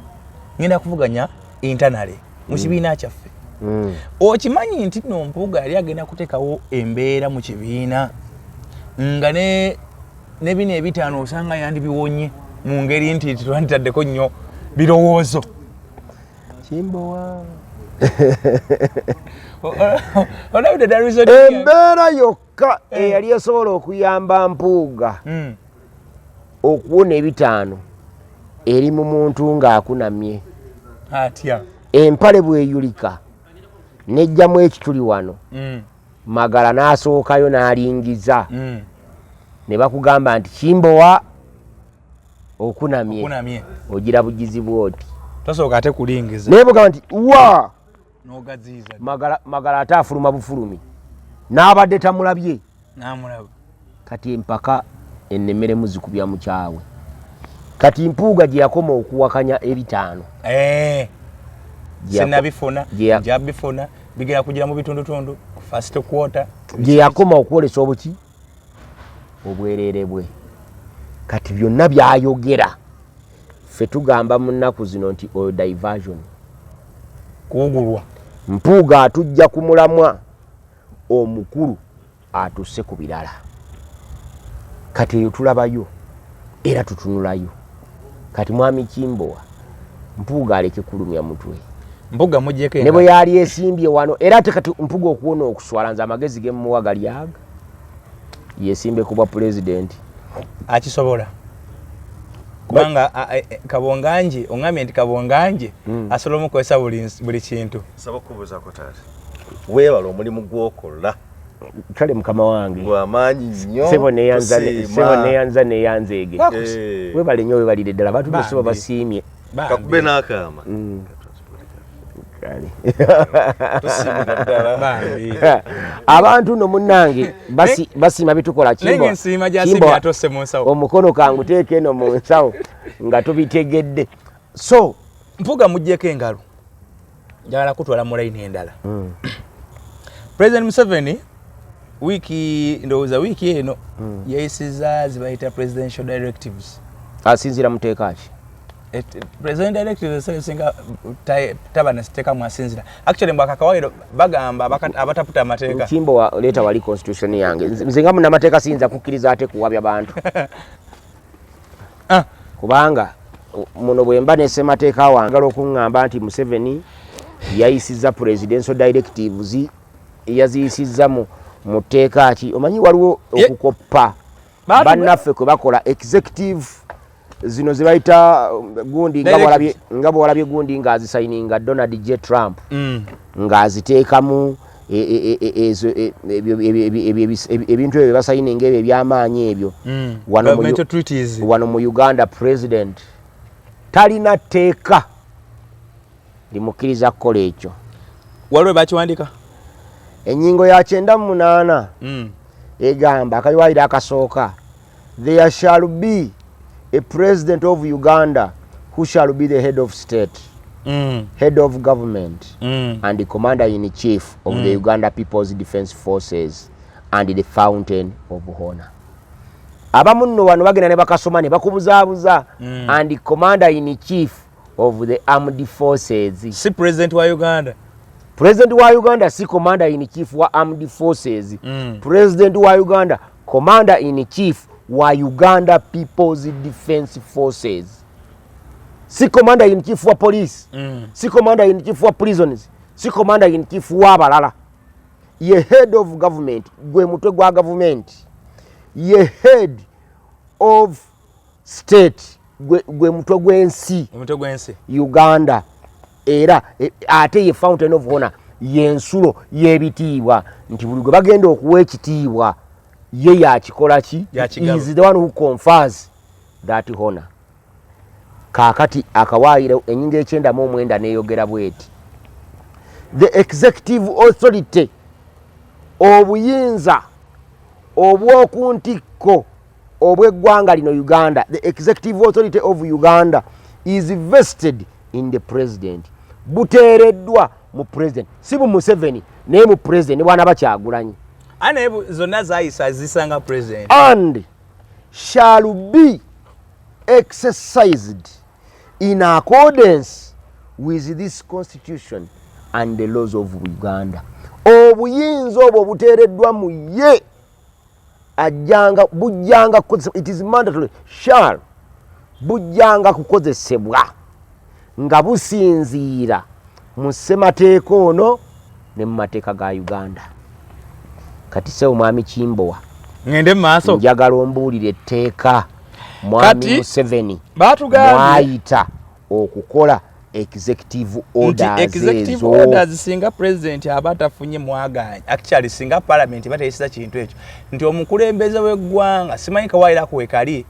ngenda kuvuganya internally mu kibiina kyaffe. Okimanyi nti no Mpuuga yali agenda kuteekawo embeera mu kibiina nga ne bino ebitaano osanga yandibiwonye mu ngeri nti twanditaddeko nnyo birowoozo. Kimbowa embeera yokka eyali esobola okuyamba Mpuuga okuwona ebitaano eri mu muntu ng'akunamye atya empale bweyulika nejjamu ekituli wano Magala n'asookayo n'alingiza ne bakugamba nti Kimbowa okunamye ogira bugizi bwoti tosooka ate kulingiza naye bugamba nti wa n'ogaziiza Magala ate afuluma bufulumi n'abadde tamulabye n'amulaba kati empaka ennemeremu zikubya mu kyawe kati Mpuuga gye yakoma okuwakanya ebitaano sinabifuna jabifuna bigera kugira mu bitundutundu first quarter gye yakoma okwolesa obuki obwerere bwe kati byonna byayogera ffe tugamba mu nnaku zino nti oyo diversion kuwugulwa Mpuuga atujja ku mulamwa omukulu atusse ku birala kati eyo tulabayo era tutunulayo kati mwami Kimbowa Mpuuga aleke kulumya mutwe Mpuuga mujjeko ne bwe yali esimbye wano era ate kati Mpuuga okuwona okuswala nze amagezi ge mmuwa galyaga yesimbe kuba president akisobola kubanga Kabonganje ongambye nti Kabonganje asobola mukozesa buli kintu. Saba kubuuzaako taata weebala omulimu gw'okola kale mukama wange gw'amaanyi nnyo sebo neyanza neyanzeege weebale nnyo weebalire ddala bantu bose babasiimye kakube n'akaama abantu no munnange basiima bitukola Kimbowa omukono kangu teeka eno mu nsawo nga tubitegedde so Mpuuga mujjeko engalo njagala kutwala mu layini endala. President Museveni ndowooza wiiki eno yayisiza zibayita presidential directives asinziira muteeka ki president directives singa taba nasiteka mwasinzira actually mbaka kawairo bagamba abataputa amateeka Kimbowa leeta wali constitution yange nze nga munnamateeka siyinza kukkiriza ate kuwabya bantu kubanga muno bwe mba nesemateeka wange okuŋŋamba nti Museveni yayisiza presidential directives yaziyisiza mu tteeka ki omanyi waliwo okukoppa bannaffe kwe bakola executive zino zibayita gundi nga bwe walabye gundi ng'azisayininga Donald J. Trump ng'aziteekamu ebintu ebyo basayininga ebyo ebyamaanyi ebyo wano mu Uganda president talina tteeka limukkiriza kukola ekyo. Waliwo bakiwandika ennyingo ya 98 egamba akayiwaayiro akasooka there shall be a president of Uganda who shall be the head of state, head of government, and the commander-in-chief of the Uganda People's Defence Forces and the fountain of honor. Abamu nno wano bagenda ne bakasoma ne bakubuzaabuza and the commander-in-chief of the armed forces. Si president wa Uganda. President wa Uganda si commander-in-chief wa armed forces. President wa Uganda commander-in-chief wa Uganda People's Defence Forces. Si commander-in-chief wa police. Si commander-in-chief wa prisons. Si commander-in-chief wa balala. Ye head of government, gwe mutwe gwa government. Ye head of state, gwe mutwe gwensi. Mutwe gwensi. Uganda. Era ate ye fountain of honor. yensulo y'ebitiibwa nti buli gwe bagenda okuwa ekitiibwa ye yakikola ki is the one who confers that honor. Kaakati akawaayiro ennyingo 99 neeyogera bweti the executive authority obuyinza obw'oku ntikko obw'eggwanga lino Uganda, the executive authority of Uganda is vested in the president. Buteereddwa mu president, si bu Museveni naye mu president ne bwana Bakyagulanyi. Ane zonna zaayisa zisanga president. And shall be exercised in accordance with this constitution and the laws of Uganda. Obuyinza obwo buteereddwa mu ye bujjanga it is mandatory shall bujjanga kukozesebwa nga businziira mu ssemateeka ono ne mu mateeka ga Uganda. Kati sewo mwami Kimbowa ngende maaso njagala ombuulire etteeka mwami Museveni mwayita okukola executive orders. Executive orders singa president abatafunye mwaganya actually singa parliament batayisa kintu ekyo nti omukulembeze w'eggwanga simanyika waira kuwekali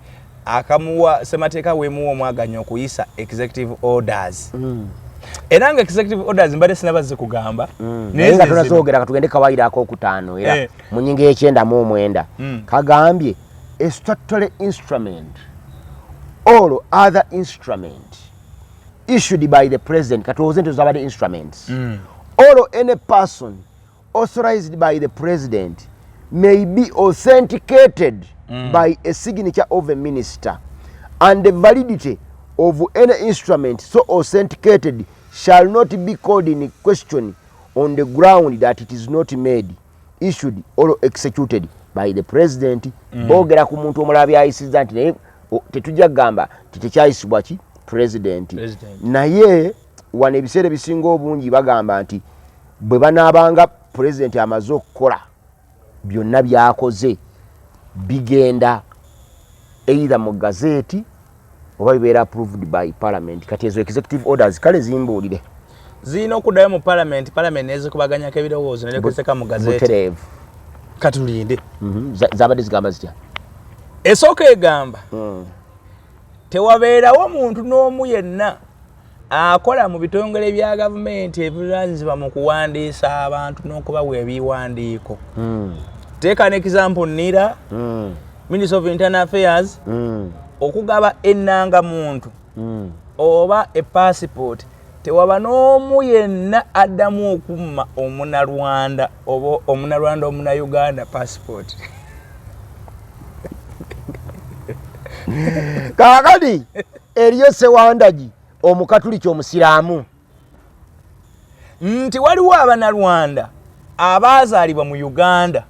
akamuwa semateeka wemuwa mwaganya okuyisa executive orders. Era nga executive orders mbadde sinabazze kugamba naye nga tunazoogera katugende kawairako okutaano era mu nnyingo y'ekyenda kagambye a statutory instrument or other instrument issued by the president katuoze nti zabadde instruments or any person authorized by the president may be authenticated by a signature of a minister, and the validity of any instrument so authenticated shall not be called in question on the ground that it is not made, issued or executed by the president. Bogera ku muntu omulala byayisizza nti naye tetujja gamba tekyayisibwa ki president. Naye wano ebiseera ebisinga obungi bagamba nti bwe banaabanga president amaze okukola byonna byakoze bigenda either mu gazeti oba bibeera approved by parliament. Kati ezo executive orders kale zimbuulire zino okuddayo mu parliament nezikubaganyako ebirowoozo nerekozeka mu gazeti butereevu. Katulinde zabadde zigamba zitya? Esooka egamba tewabeerawo muntu n'omu yenna akola mu bitongole bya gavumenti ebivunaanyizibwa mu kuwandiisa abantu n'okubawa ebiwandiiko. Teeka n'example Nira, Minister of Internal Affairs, okugaba ennanga muntu oba e passport tewaba n'omu yenna addamu okumma omunalwanda oba omunalwanda omunayuganda passport. Kaakati eriyo Sewandagi omukatuliki omusiraamu nti waliwo abanalwanda abaazaalibwa mu Uganda.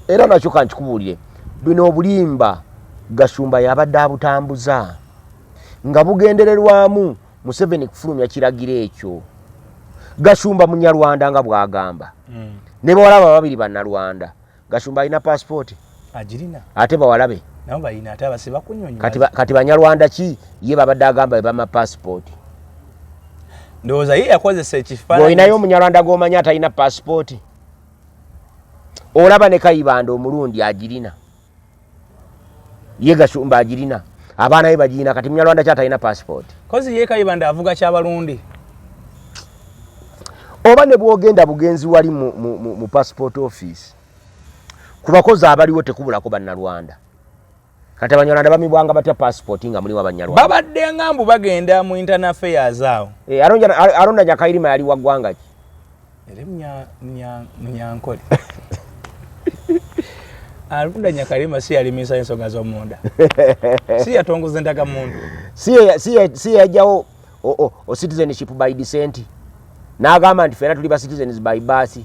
Era nakyo kankikubuulire bino obulimba Gashumba yabadde abutambuza nga bugendererwamu Museveni kufulumya kiragiro ekyo. Gashumba munyarwanda nga bwagamba ne bawala babiri bannalwanda. Gashumba alina passport agirina ate bawalabe nabo balina ate abasiba kunyonyo kati banyarwanda ki ye babadde agamba bama passport. Ndowooza ye yakozesa ekifaananyi bw'olinayo omunyarwanda g'omanya atalina passport olaba ne Kayibanda omulundi agirina ye Gashumba agirina abaana be bagirina kati munyarwanda kyatalina passport. Kozi ye Kayibanda avuga ky'abalundi oba ne bwogenda bugenzi wali mu passport office ku bakozi abaliwo tekubulako bannalwanda. Kati abanyarwanda bamibwanga batya passport nga mulimu abanyarwanda babadde ngambu bagenda mu internal affairs awo. Alonda Nyakairima yali wa ggwanga ki? Ere Munyankole. Alonda Nyakairima si yalimisa ensonga z'omunda. Si yatongoza ntaka muntu. Si yajjawo citizenship by descent. N'agamba nti fena tuli ba citizens by birth.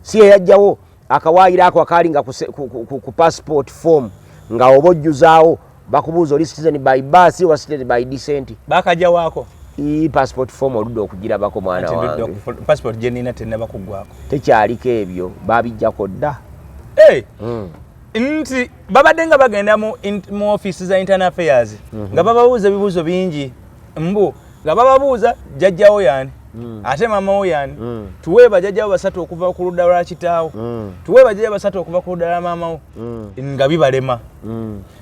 Si yajjawo akawaayira ako akalinga ku passport form nga obojjuzaawo bakubuuza oli citizen by birth or citizen by descent. Bakajja waako passport form oludde okugirabako mwana wange. Passport gye nina tennaba kuggwako. Tekyaliko ebyo babijjako dda. Nti babadde nga bagenda mu office za internal affairs nga bababuuza ebibuuzo bingi mbu nga bababuuza jjajjawo yani ate mama wo yani tuwe bajajja basatu okuva ku ludda lwa kitaawo tuwe bajajja basatu okuva ku ludda lwa mama wo nga bibalema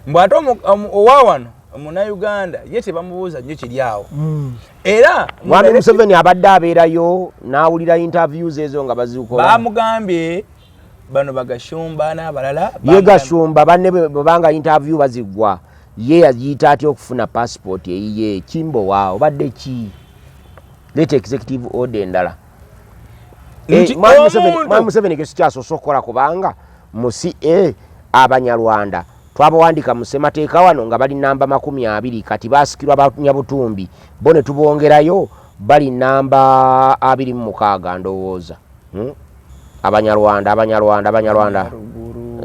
mbwate owawano Munnayuganda ye tebamubuuza nnyo kiri awo era Mwami Museveni abadde abeerayo n'awulira interviews ezo nga bazikola bamugambye bano bagashumba n'abalala ye gashumba banne bwebanga interview bazigwa ye yagiyita atya okufuna passport eyiye kimbo waawo badde ki late executive order endala Mwami Museveni kesikyasoose okukola kubanga mu CA Abanyarwanda twabawandika mu ssemateeka wano nga bali namba 20 kati baasikirwa Banyabutumbi bo ne tubongerayo bali namba 26 ndowooza Abanyarwanda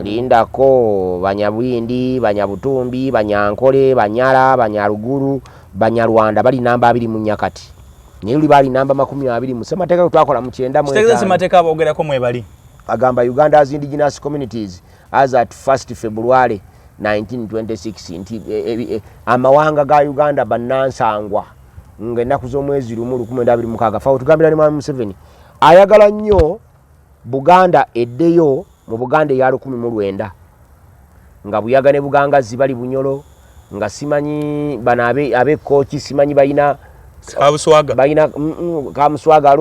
lindako Banyabwindi Banyabutumbi Banyankole Banyala Banyaruguru Banyarwanda bali namba 2 mu Nyakati naye uli bali namba 20 mu ssemateeka twakola mu 9 mu ssemateeka boogerako mwebali agamba Uganda's indigenous communities as at 1st February 1926 nti amawanga ga Uganda bannansangwa ng'ennaku z'omwezi 1926 fa tugambira ne Mwami Museveni ayagala nnyo Buganda eddeyo mu Buganda ya 19 nga buyagane Bugangazi bali Bunyolo nga simanyi bana abe kochi simanyi bayina Kamuswaga bayina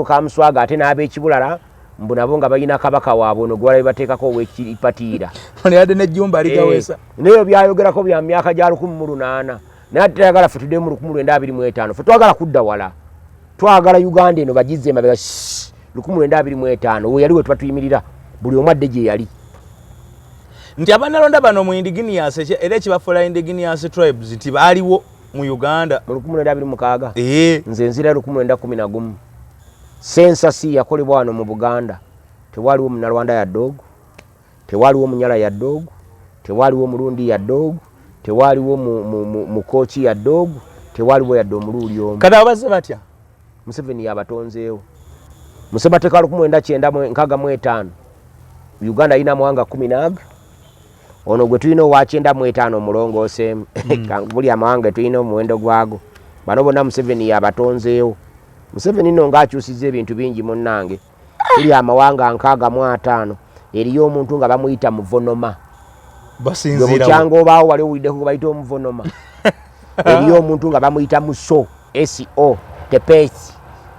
Kamuswaga ate n'abe Kibulala mbunabo nga bayina kabaka waabo no gwala bateekako wekipatiira ne yade ne jumba aligawesa neyo byayogerako bya myaka gya 1800 naye tuyagala fe tudde mu 1925 fe twagala kudda wala twagala Uganda eno bagize mabega 1925 we yali we twatuyimirira buli omwadde gye yali nti abanalonda bano mu indigenous era kibafuula indigenous tribes nti baaliwo mu Uganda mu 1926 nze nzira 1911 census yakolebwa wano mu Buganda tewaliwo Munyarwanda ya dog tewaliwo Munyala ya dog tewaliwo Murundi ya dog tewaliwo mu kochi ya dog tewaliwo ya domululi omu kada abaze batya Museveni yabatonzeewo Musemateeka 1995 Uganda ina mwanga 10 ono gwe tulina owa 95 mulongoseemu buli amawanga tulina omuwendo gwago bano bonna Museveni yabatonzeewo Museveni no ng'akyusizza ebintu bingi munnange tuli amawanga 65 eriyo omuntu nga bamuyita Muvonoma basinzira mukyanga obaawo wali owuliddeko gwe bayita Omuvonoma eriyo omuntu nga bamuyita Muso SO Tepesi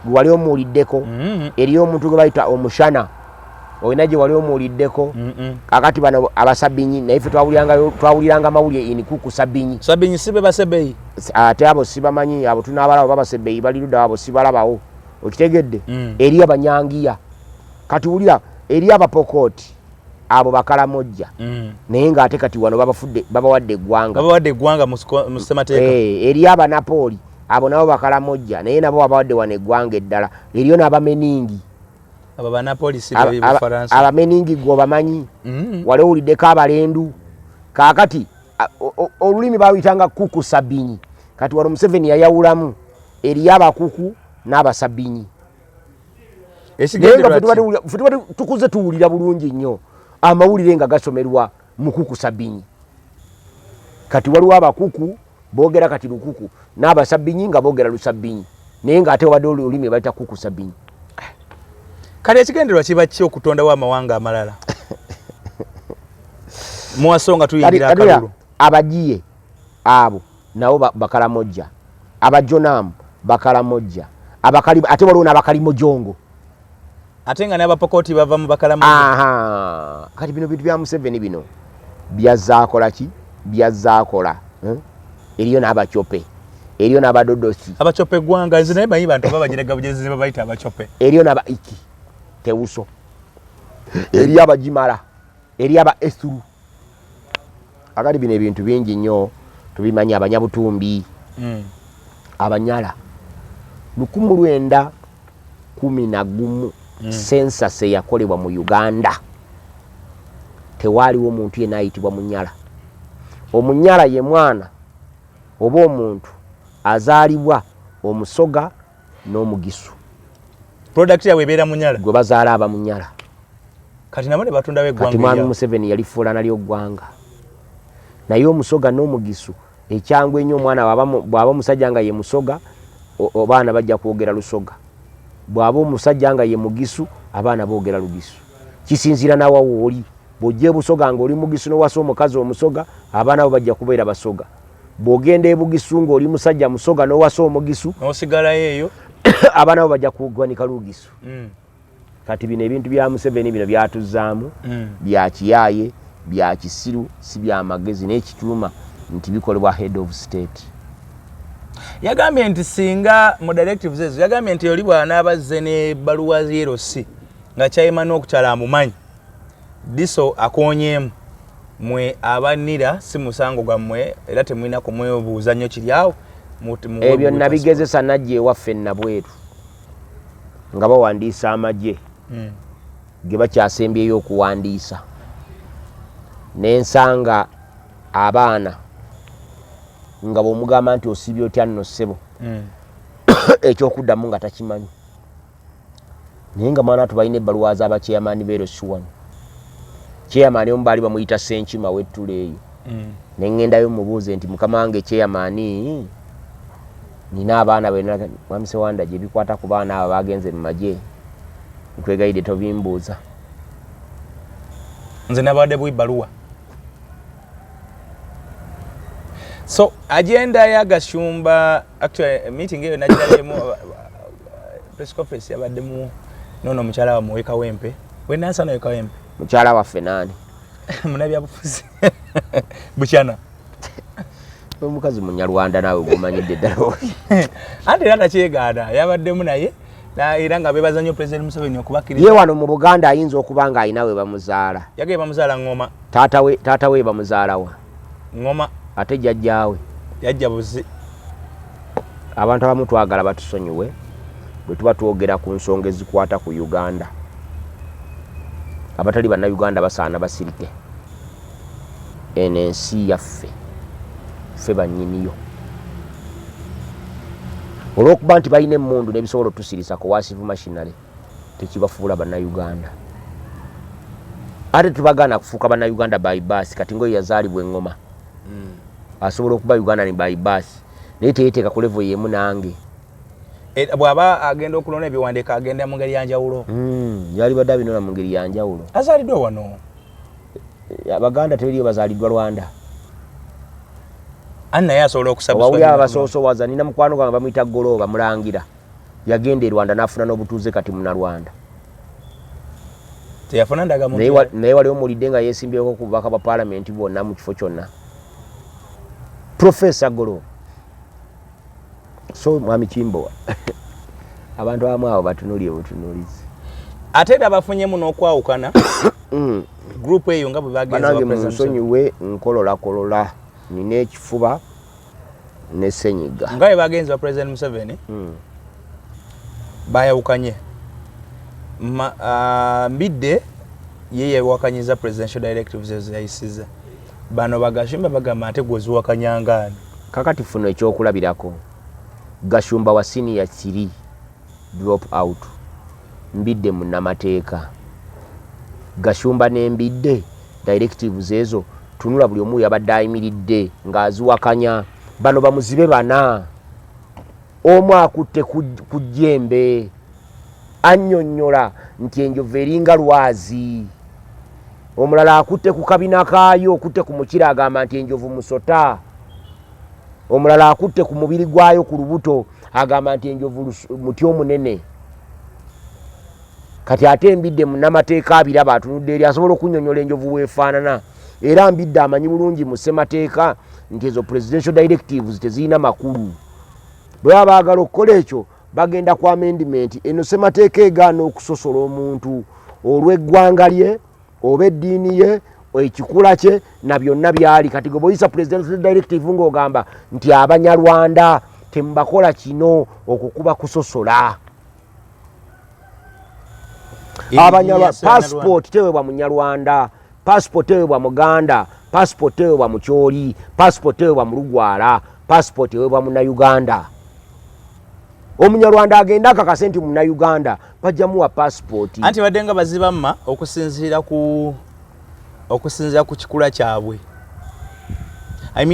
gwe wali omuwuliddeko eriyo omuntu gwe bayita Omushana olina gye wali omuwuliddeko kakati bano abasabinyi naye ffe twawuliranga mawulire inikuku sabinyi sibe basebeyi ate abo sibamanyi abo tunaabalabo babasebeyi bali ludda abo sibalabawo okitegedde eri Abanyangiya kati wulira eri Abapokooti abo Bakalamojja naye ng'ate kati wano babawadde eggwanga mu ssemateeka eri Abanapooli abo nabo Bakalamojja naye nabo babawadde wano eggwanga eddala eriyo n'Abameningi Abameningi gwe bamanyi wali owuliddeko Abalendu kaakati olulimi bawitanga kuku Sabinyi kati wano Museveni yayawulamu eri Abakuku n'Abasabinyi tukuze tuwulira bulungi nnyo amawulire nga gasomerwa mu kuku Sabinyi kati waliwo Abakuku boogera kati Lukuku n'Abasabinyi nga boogera Lusabinyi naye ng'ate wadde olulimi bayita kuku Sabinyi kale ekigendererwa kiba ki okutondawo amawanga amalala muwasonga tuyingira akalulu Abagiye abo nabo Bakalamojja Abajonamu Bakalamojja ate waliwo n'Abakalimujongo ate nga n'Abapokooti bava mu Bakalamojja kati bino bintu bya Museveni bino byazaakola ki byazaakola eriyo n'Abacope eriyo n'Abadodosi Abacope gwanga nze naye bayi bantu babagirega bugezi babayita Abacope eriyo n'Abaiki Tewuso eri Abajimala eri Aba Esuru akati bino ebintu bingi nnyo tubimanyi Abanyabutumbi Abanyala 1911 census eyakolebwa mu Uganda tewaliwo omuntu yenna ayitibwa Munyala Omunyala ye mwana oba omuntu azaalibwa Omusoga n'Omugisu product yawe ebeera Munyala gwe bazaala Abamunyala kati nabo ne batondawo eggwanga kati Mwami Museveni yalifuula nalyo ggwanga naye Omusoga n'Omugisu ekyangu ennyo omwana bw'aba omusajja nga ye Musoga obaana bajja kwogera Lusoga bw'aba omusajja nga ye Mugisu abaana boogera Lugisu kisinziira nawa wooli bw'ojja Busoga ng'oli Mugisu n'owasa omukazi omusoga abaana bo bajja kubeera Basoga bw'ogenda e Bugisu ng'oli musajja Musoga n'owasa omugisu n'osigalayo eyo abaana bo bajja kugwanika Lugisu kati bino ebintu bya Museveni bino byatuzzaamu bya kiyaaye bya kisiru si bya magezi n'ekituuma nti bikolebwa head of state. Yagambye nti singa mu directives ezo yagambye nti oli bw'anaabazze ne bbaluwa LC nga kyayima n'okukyala amumanyi diso akonyeemu mwe abanira si musango gwammwe era temulina kumwebuuza nnyo kiri awo ebyo nabigezesa najja ewaffe Nabweru nga bawandiisa amagye ge bakyasembyeyo okuwandiisa n'ensanga abaana nga bw'omugamba nti osibye otya nno ssebo ekyokuddamu nga takimanyi naye nga mwana tubalina ebbaluwa z'abakyeyamaani b'Eroshuwan kyeyamaani omu baali bamuyita Ssenkima w'ettula eyo ne ŋŋendayo mubuuze nti mukama wange kyeyamaani nina abaana bena Mwami Ssewanda gye bikwata ku baana abo bagenze mu magye nkwegayidde tobimbuuza nze nabadde bwibbaluwa. So agenda ya Gashumba actually meeting eyo nagirabemu press conference yabaddemu nono mukyala wa Muweka Wempe wenansa na Weka Wempe mukyala waffe nani munabya bufuzi buchana omukazi Munyarwanda nawe gumanyidde ddala ate era kyegaana yabaddemu naye era nga bebaza nnyo President Museveni okubakiriza ye wano mu Buganda ayinza okuba nga ayina we bamuzaala yagee bamuzaala Ngoma taata we bamuzaalawa Ngoma ate jjajjaawe yajja buzi. Abantu abamu twagala batusonyiwe bwe tuba twogera ku nsonga ezikwata ku Uganda abatali bannayuganda basaana basirike eno ensi yaffe ffe bannyiniyo olw'okuba nti balina emmundu n'ebisobola otusirisa coercive machinery tekibafuula bannayuganda ate tubagaana kufuuka bannayuganda by bus kati ngoyo yazaalibwa Engoma asobola okuba Uganda ni by bus naye teyeteeka ku level yemu nange bw'aba agenda okulona ebiwandiika agenda mu ngeri yanjawulo yali badde abinona mu ngeri yanjawulo azaaliddwa wano Abaganda tebaliyo bazaaliddwa Rwanda naye asobola okusabawuli abasoosowaza nina mukwano gwange bamuyita Golooba Mulangira yagenda e Rwanda n'afuna n'obutuuze kati Munnarwanda teyafuna ndagamu naye wali omulidde nga yeesimbyewo ku bubaka bwa paalamenti bwonna mu kifo kyonna Professor Golooba so Mwami Kimbowa abantu abamu abo batunulye butunulizi ate era bafunyemu n'okwawukana group eyo nga bwe bagenza banange munsonyiwe nkololakolola nina ekifuba ne ssenyiga nga bwe bagenza wa President Museveni bayawukanye mbidde ye yewakanyiza presidential directives ezayisiza bano Bagashumba bagamba ate gwoziwakanyangaani kakati funo ekyokulabirako Gashumba wa senior 3 drop out mbidde munnamateeka Gashumba n'embidde directives ezo tunula buli omu yabadde ayimiridde ng'aziwakanya bano bamuzibe bana omu akutte ku jjembe annyonnyola nti enjovu eringa lwazi omulala akutte ku kabina kaayo okutte ku mukira agamba nti enjovu musota omulala akutte ku mubiri gwayo ku lubuto agamba nti enjovu muti omunene kati ate embidde munnamateeka abiraba atunudde eri asobola okunnyonnyola enjovu weefaanana era mbidde amanyi bulungi mu ssemateeka nti ezo presidential directives tezirina makulu bwe baba baagala okukola ekyo bagenda ku amendment eno ssemateeka egaana okusosola omuntu olw'eggwanga lye oba eddiini ye ekikula kye na byonna byali kati gwe boyisa presidential directive ng'ogamba nti Abanyarwanda temubakola kino okukuba kusosola Abanyarwanda passport teweebwa Munyarwanda passport teweebwa Muganda passport teweebwa Mukyoli passport teweebwa Mulugwala passport teweebwa Munnayuganda Omunyarwanda agenda akakase nti Munnayuganda bajja muwa passport anti badde nga bazibamma okusinziira ku kikula kyabwe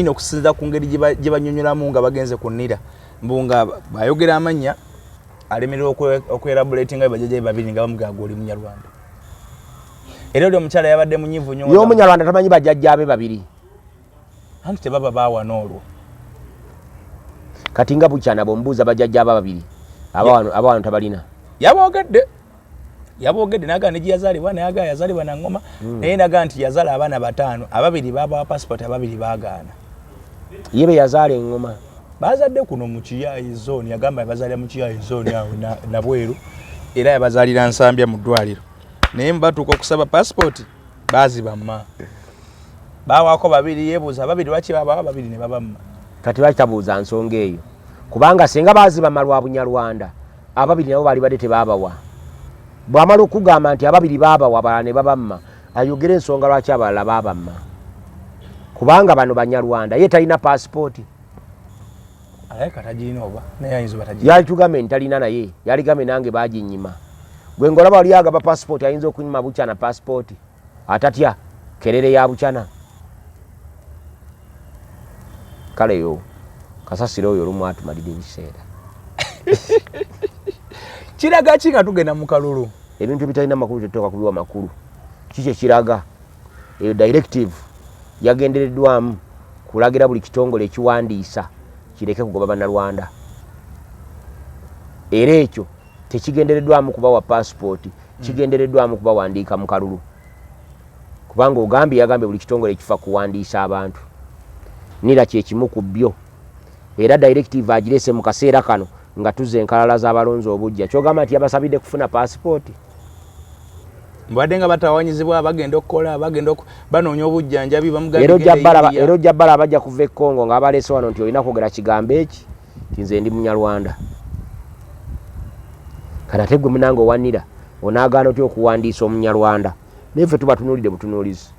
okusinziira ku ngeri gye banyonyolamu nga bagenze ku nnira mbunga bayogera amannya alemererwa okwelaboratinga bajjajja babiri nga bamugaga oli munyarwanda. Era oli omukyala yabadde munyivu nnyo. Yo munyarwanda tamanyi bajjajja be babiri. Anti tebaba bawana olwo. Kati nga bukyana bombuuza bajjajja babiri. Abawano tabalina. Yabogedde naga ne yazalibwa naye aga yazalibwa na ngoma naye naga nti yazala abaana batano ababiri baba passport ababiri bagana. Yebe yazala engoma. Bazadde kuno mu Kiyayi zone yagamba bazalira mu Kiyayi zone awo na Bweru era yabazalira Nsambya mu ddwaliro. Naye mbatuuka okusaba passport bazibamma. Bawako babiri yebuuza babiri lwaki baba babiri ne babamma. Kati bakitabuuza nsonga eyo. Kubanga senga bazibamma lwa Bunyarwanda ababiri nabo bali badde tebabawa. Bwamala okugamba nti ababiri babawa abalala ne babamma ayogera ensonga lwaki abalala babamma. Kubanga bano Banyarwanda ye talina passport. Aleka tajina oba naye ayinza batajina. Yali tugambe ntalina naye yali gambe nange baginyima. Gwe ngolaba oli agaba passport ayinza okunyima bukyana passport. Atatya kerere ya bukyana. Kale yo kasasiro oyo lumu atumalira ebiseera. Kiraga kinga tugenda mu kalulu. Ebintu bitalina makulu tetutoka kubiwa makulu. Kiki kiraga eyo directive yagendereddwamu kulagira buli kitongole ekiwandiisa kireke kugoba Bannarwanda. Era ekyo tekigendereddwamu kubawa passport, kigendereddwamu kubawandiika mu kalulu. Kubanga Ogambi yagambye buli kitongole ekifa kuwandiisa abantu. Nira kyekimu ku byo. Era directive agirese mu kaseera kano nga tuze enkalala z'abalonzi obujja. Kyogamba nti yabasabidde kufuna passport. Mbadde nga batawanyizibwa bagenda okukola bagenda banoonya obujjanjabi bamugambye. Ero jabbala abajja kuva e Congo nga abalese wano nti olina kwogera kigambo eki nze ndi Munyarwanda. Kana tegwe munange owanira onaagaana otya okuwandiisa Omunyarwanda. Neffe tuba tunuulidde butunuulizi.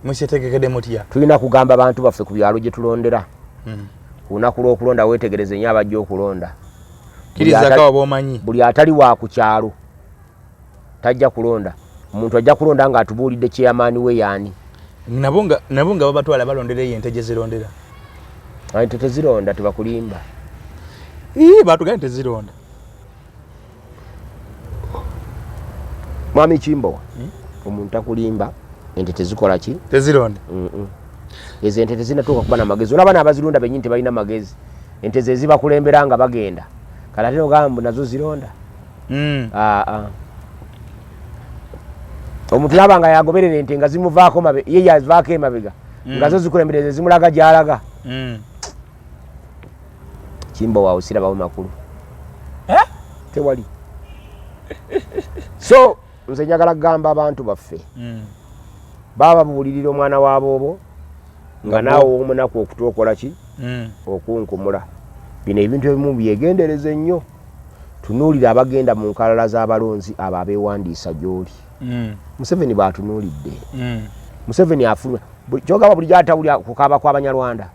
Musyetegekede mutya? Tulina kugamba abantu baffe ku byalo gye tulondera. Ku lunaku lw'okulonda weetegereze nnyo abajja okulonda. Kirizaka oba omanyi. Buli atali wa ku kyalo tajja kulonda. Omuntu ajja kulonda nga atubuulidde chairman we yaani. Nabo nga babatwala balondera ente gye zirondera. Ente tezironda tebakulimba. Batugambye tezironda. Mwami Kimbo, omuntu akulimba ente tezikola ki? Tezironda. Ezo ente tezinatuuka kuba na magezi. Olaba n'abazirunda bennyini tebalina magezi. Ente ze zibakulembera nga bagenda. Kale ate ogamba nazo zironda. Omuntu laba nga yagoberera ente nga zimuvaako ye yavaako emabega nga zo zikulembereze zimulaga gy'alaga. Kimbo waawe sirabawo makulu. Tewali. So nze njagala kugamba abantu baffe baba buulirira omwana w'aboobo nga naawe omunaku okutu okola ki okunkumula. Bino ebintu ebimu byegendereze nnyo. Tunuulira abagenda mu nkalala z'abalonzi abo abeewandiisa gy'oli. Museveni baatunuulidde. Museveni afuluma kyogamba bulijjo atawulira kukaaba kw'Abanyarwanda.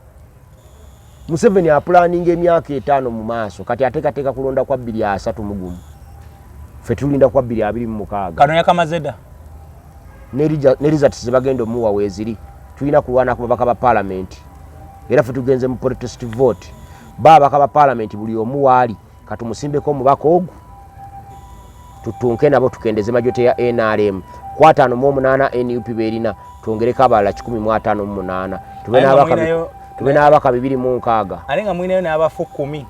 Museveni apulaninga emyaka 5 mu maaso kati ateekateeka kulonda kwa 2031. Ffe tulinda kwa 2026. Kano yakamazedda. Ne results zibagenda omuwa weeziri. Tulina kulwana ku babaka ba parliament. Era ffe tugenze mu protest vote. Babaka ba parliament buli omu waali katumusimbeko omubaka ogwo. Tutunke nabo tukendeze majote ya NRM. Kwa 5 NUP berina tuongereka abalala 158. Tube n'abaka 206. Ale nga mwinayo n'abafu 10.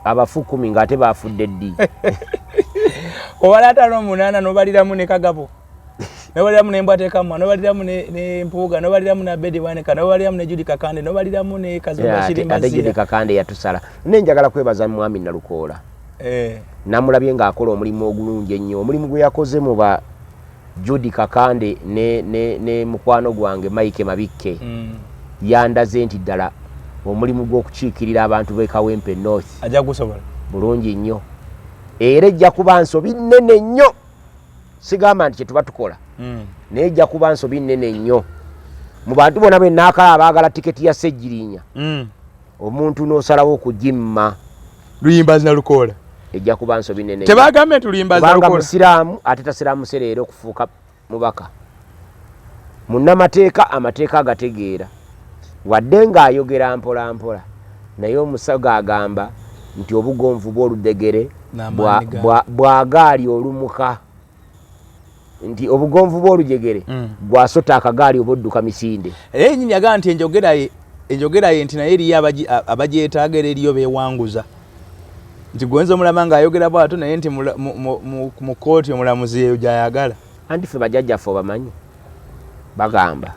Abafu 10 ng'ate baafudde ddi. Obala 58 nobaliramu ne Kagabo. Nobaliramu ne Mbwatekamwa, nobaliramu ne Mpuuga, nobaliramu na Bedi Waneka, nobaliramu ne Judy Kakande, nobaliramu ne Kazimba Shirimba. Ate Judy Kakande yatusala. Nenjagala kwebaza Mwami Nalukoola. Namulabye ng'akola omulimu ogulungi ennyo. Omulimu gwe yakoze mu ba Judy Kakande ne mukwano gwange Mike Mabikke. Yandaze nti ddala omulimu gw'okukiikirira abantu b'e Kawempe North. Ajja gusobola. Bulungi nnyo. Era ejja kuba nsobi nnene nnyo. Sigamba nti kye tuba tukola. Naye ejja kuba nsobi nnene nnyo. Mu bantu bonna be naakala abaagala tiketi ya Ssejjirinya. Omuntu n'osalawo okugimma. Luyimbazi Nalukoola. Ejja kuba nsobi nnene. Tebagambe tuluyimbazi Nalukoola. Kubanga musiraamu ate tasiraamu sereera okufuuka mubaka. Munnamateeka amateeka agategeera. Wadde ng'ayogera mpola mpola. Naye omusago agamba nti obugonvu bw'oludegere bw'agaali olumuka nti obugonvu bw'olujegere bw'asota akagaali oba odduka misinde. Era ennyini yagaa nti enjogera ye nti naye eriyo abagyetaaga era eriyo beewanguza nti gwenza omulama ng'ayogera bw'ato naye nti mu kooti omulamuzi eyo gy'ayagala. Anti ffe bajjajjaffe obamanyi bagamba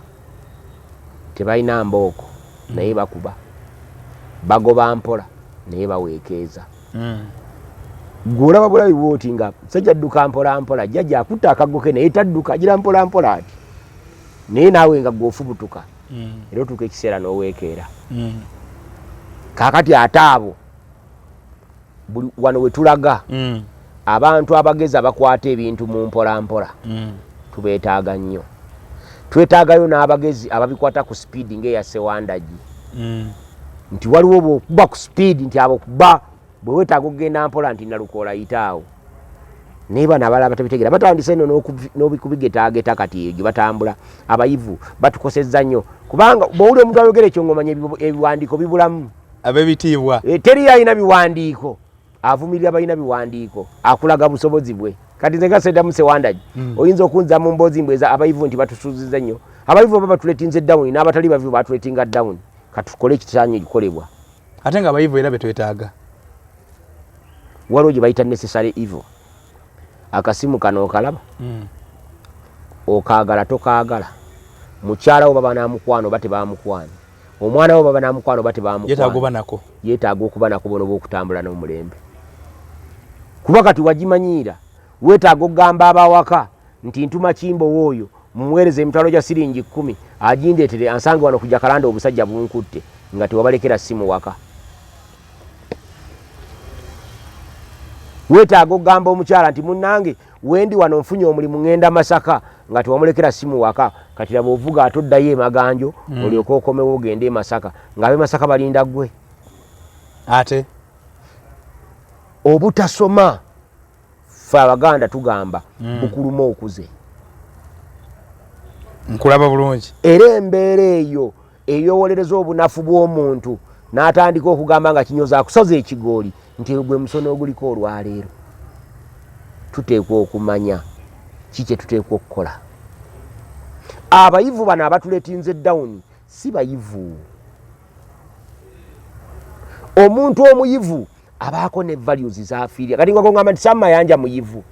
tebalina mbooko naye bakuba, bagoba mpola naye baweekeeza. Gw'olaba bulabi bw'oti nga sajja adduka mpola mpola jjajja akutta akagoke naye tadduka agira mpola mpola ati naye naawe nga gw'ofubutuka era otuuka ekiseera n'oweekeera. Kaakati ate abo wano we tulaga abantu abagezi abakwata ebintu mu mpola mpola tubeetaaga nnyo. Twetaagayo n'abagezi ababikwata ku sipiidi ng'eya Sewandagi nti waliwo bw'okuba ku sipiidi nti abo kuba bwe weetaaga okugenda mpola nti nalukoola yitaawo. Naye bano abalala batabitegeera batandise nno n'okubigetaageta kati egyo batambula. Abayivu batukosezza nnyo kubanga bw'owulira omuntu ayogera ekyo ng'omanya ebiwandiiko bibulamu. Ab'ebitiibwa teri alina biwandiiko avumirira balina biwandiiko akulaga busobozi bwe. Kati nze nga Sseddamu Sewandagi oyinza okunza mu mboozi mbwe abayivu nti batusuuziza nnyo. Abayivu baba batuleetinze dawuni n'abatali bavivu batuleetinga dawuni. Katukole ekitaanye ekikolebwa. Ate nga abayivu era betwetaaga. Waliwo gye bayita necessary evil. Akasimu kano okalaba okaagala tokaagala. Mukyala wo baba n'amukwano bate bamukwano. Omwana wo baba n'amukwano bate bamukwano. Yeetaaga okuba nako bono bw'okutambula n'omulembe. Kuba kati wagimanyiira weetaaga okugamba abawaka nti ntuma kimbo wooyo mumuweereza emitwalo gya siringi 10 agindeetere ansange wano kujja kalanda obusajja bunkutte nga tewabalekera simu waka. Weetaaga okugamba omukyala nti munnange wendi wano nfunye omulimu ŋŋenda Masaka nga tewamulekera simu waka. Kati laba ovuga atoddayo emaganjo olyoke okomewo ogende e Masaka ng'ab'e Masaka balinda ggwe. Ate obutasoma ffe Abaganda tugamba bukuluma okuze. Nkulaba bulungi. Era embeera eyo eyowolereza obunafu bw'omuntu n'atandika okugamba nga kinyoza akusoza ekigooli nti gwe musono oguliko olwaleero. Tuteekwa okumanya kiki tuteekwa okukola. Abayivu bano abatuleetinze dawuni si bayivu. Omuntu omuyivu abaako ne values zaafiirya. Kati nga kongamba nti Sammayanja muyivu.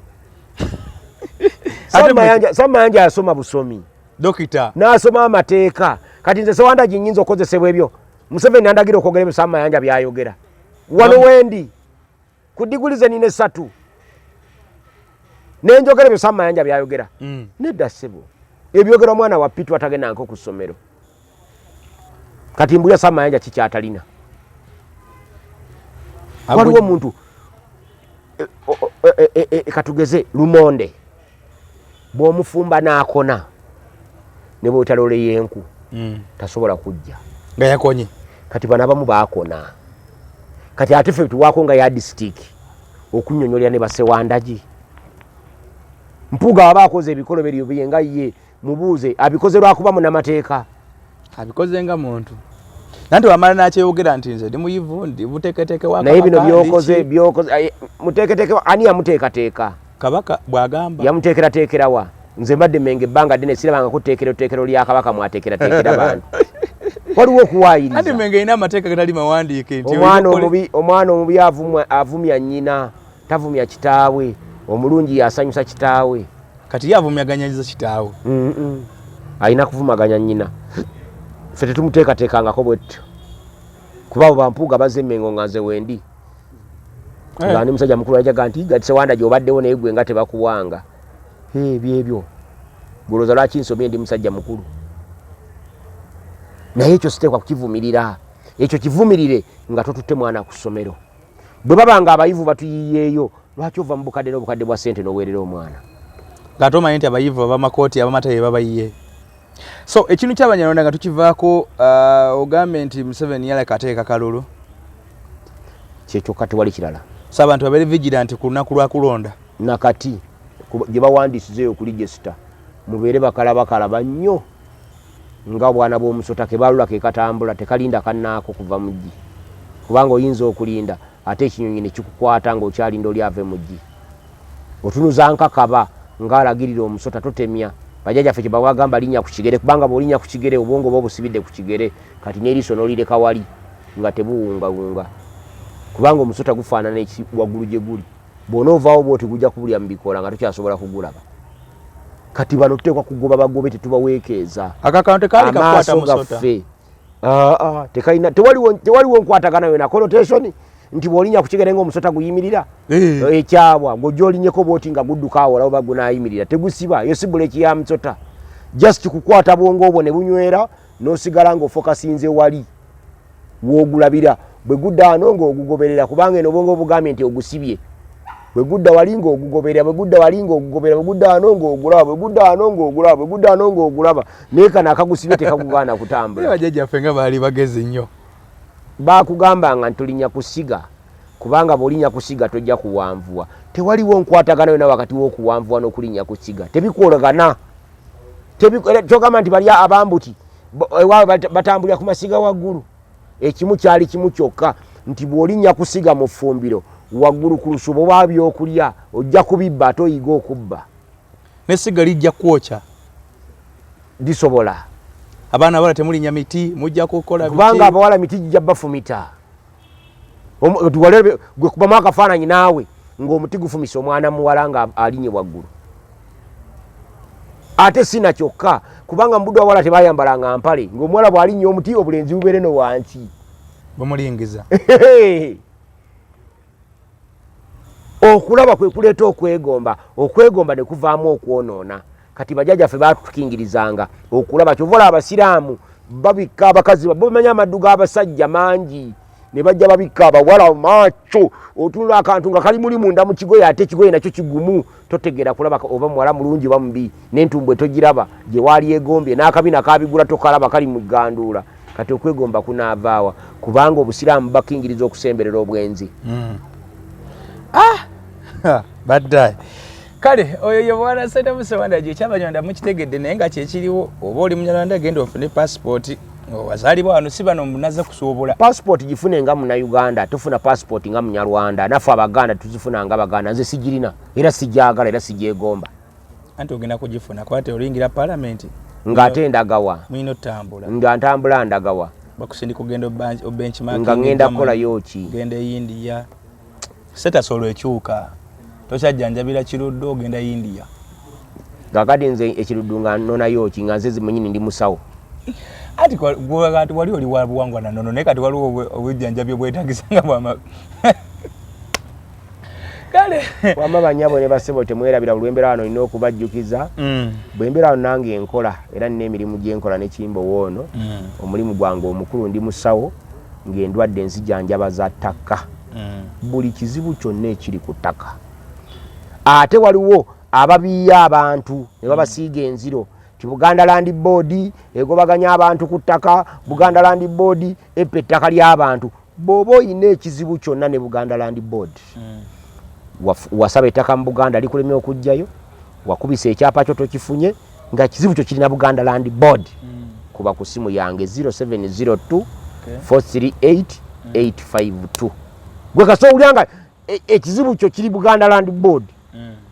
Sammayanja yasoma busomi. Dokita. N'asoma amateeka. Kati nze Sewandagi nnyinza okukozesebwa ebyo. Museveni andagira okwogera ebyo Sammayanja byayogera. Wano wendi ku diguli ze nina 3 nenjogera ebyo Sammayanja byayogera. Nedda ssebo ebyogera omwana wa Pitu atagenda nko ku ssomero. Kati mbulya Sammayanja kikyatalina. Waliwo omuntu katugeze lumonde bw'omufumba n'akona ne bw'otalole y'enku tasobola kujja nga yakonye. Kati bano abamu baakona. Kati ate ffe tuwaako nga ya district okunnyonnyolera ne Basewandagi. Mpuuga aba akoze ebikolo bye bye nga ye mubuuze abikoze lwakuba munamateeka. Abikoze nga muntu. Nanti wamala n'akyeyogera nti nze ndi muyivu ndi buteeketeeke wa Kabaka. Naye bino byokoze muteeketeeke ani yamuteekateeka? Kabaka bw'agamba. Yamuteekerateekera wa? Nze mbadde mmenga ebbanga ddene sirabanga ku tteekero lya Kabaka mwateekerateekera bantu. Waliwo okuwaayiriza. Ate mmenga ina amateeka gatali mawandiike nti omwana omubi avumya nnyina tavumya kitaawe. Omulungi yasanyusa kitaawe. Kati yavumyaganyanyiza kitaawe. Alina kuvumaganya nnyina. Ffe tetumuteekateekangako bwetyo. Kuba abo bampuuga bazze Mmengo nga nze wendi. Tulaani musajja mukulu yajaga nti gati Sewandagi obaddewo naye gwe nga tebakuwanga. Ebyo gulooza lwaki nsomye ndi musajja mukulu. Naye ekyo siteekwa kukivumirira. Ekyo kivumirire nga totutte mwana ku ssomero. Bwe babanga abayivu batuyiyeeyo lwaki ova mu bukadde n'obukadde bwa ssente n'oweerera omwana. Nga tomanyi nti abayivu abamakooti abamataye babayiye. So ekintu ky'Abanyarwanda nga tukivaako ogambe nti Museveni yaleka ateeka kalulu. Kyekyo kati wali kirala. So abantu babeere vigilant ku lunaku lwa kulonda. Nakati gye bawandiisizeeyo ku register mubeere bakalaba nnyo nga bwana bw'omusota ke balula ke katambula tekalinda kannaako kuva muggi. Kubanga oyinza okulinda ate ekinyonyi ne kikukwata ng'okyalinda oli ave muggi otunuza nkakaba ng'alagirira omusota totemya bajjajjaffe kye babagamba linnya ku kigere kubanga bw'olinnya ku kigere obwongo oba obusibidde ku kigere kati n'eriiso n'olireka wali nga tebuwungawunga kubanga omusota gufaanana waggulu gye guli bw'onoovaawo bw'oti gujja kubulya mu bikoola nga tokyasobola kugulaba kati bano tuteekwa kugoba bagobe tetubaweekeeza akakano tekaali kakwata musota tewaliwo nkwatagana yona connotation nti bw'olinnya ku kigere ng'omusota guyimirira ekyabwa ng'ojja olinyeko bw'oti nga gudduka awo olaba gunaayimirira tegusiba yo si buleki ya musota just kukwata bwongo obwo ne bunywera n'osigala ng'ofokasinze wali w'ogulabira bwe gudda wano ng'ogugoberera kubanga eno obwongo obugambye nti ogusibye bwe gudda wali ng'ogugoberera bwe gudda wali ng'ogugoberera bwe gudda wano ng'ogulaba bwe gudda wano ng'ogulaba bwe gudda wano ng'ogulaba naye kano akagusibye tekakugaana kutambula bajjajjaffe nga baali bagezi nnyo bakugambanga ntulinnya kusiga kubanga bw'olinnya kusiga tojja kuwanvuwa tewaliwo nkwatagana yona wakati w'okuwanvuwa n'okulinnya kusiga tebikwolagana kyogamba nti bali abambuti batambulira ku masiga waggulu ekimu kyali kimu kyokka nti bw'olinnya kusiga mu ffumbiro waggulu ku lusubo oba byokulya ojja kubibba ate oyiga okubba n'essiga lijja kwokya lisobola abaana abawala temulinnya miti mujja kukola kubanga abawala miti gijja bafumita gwe kubamu akafaananyi naawe ng'omuti gufumisa omwana muwala nga alinnye waggulu ate sina kyokka kubanga mu budde abawala tebayambalanga mpale ng'omuwala bw'alinnye omuti obulenzi bubeere no wansi bumulingiza okulaba kwe kuleeta okwegomba ne kuvaamu okwonoona kati bajjajjaffe baatukingirizanga okulaba kyovola abasiraamu babikka abakazi bamanya amaddu g'abasajja mangi ne bajja babikka abawala maaco otunula akantu nga kali muli munda mu kigoye ate ekigoye nakyo kigumu totegeera kulaba oba muwala mulungi oba mubi n'entumbwe togiraba gye waali egombye n'akabina kabigula tokalaba kali mu gganduula kati okwegomba kunaavaawa kubanga obusiraamu bakingiriza okusemberera obwenzi baddaye kale oyo ye bwana Sente Musewanda gye kyabanyonda mukitegedde naye nga kyekiriwo oba oli munyalwanda genda ofune passport wazaalibwa wano si bano munaze kusuubula passport gifune nga munnayuganda tufuna passport nga munyalwanda naffe abaganda tuzifuna nga baganda nze sigirina era sigyagala era sigyegomba anti ogenda kugifuna kwate olingira palamenti ng'ate ndagawa mwino tambula nga ntambula ndagawa bakusindi kugenda obenchmark nga ngenda kukola ki genda India setasolo ekyuka tokyajjanjabira kiruddo ogenda India kakati nze ekiruddu nga nnonayo ki nga nze zimunyini ndi musawo ati kati wali oli wabuwangwa na nono naye kati waliwo obujjanjabi obwetagisa nga bwama kale wama banyabo ne basebo temwerabira olwembera wano nina okubajjukiza bwembera wano nange enkola era nina emirimu gyenkola nekimbo woono omulimu gwange omukulu ndi musawo ng'endwadde nzijanjaba za ttaka buli kizibu kyonna ekiri ku ttaka ate waliwo ababiya abantu ne babasiiga enziro ti Buganda Land Board egobaganya abantu ku ttaka Buganda Land Board epa ettaka ly'abantu bw'oba oyina ekizibu kyonna ne Buganda Land Board wasaba ettaka mu Buganda likulemye okujjayo wakubisa ekyapa kyo tokifunye nga kizibu kyo kirina Buganda Land Board kuba ku simu yange 0702 438 852 gwe kaso ulyanga ekizibu kyo kiri Buganda Land Board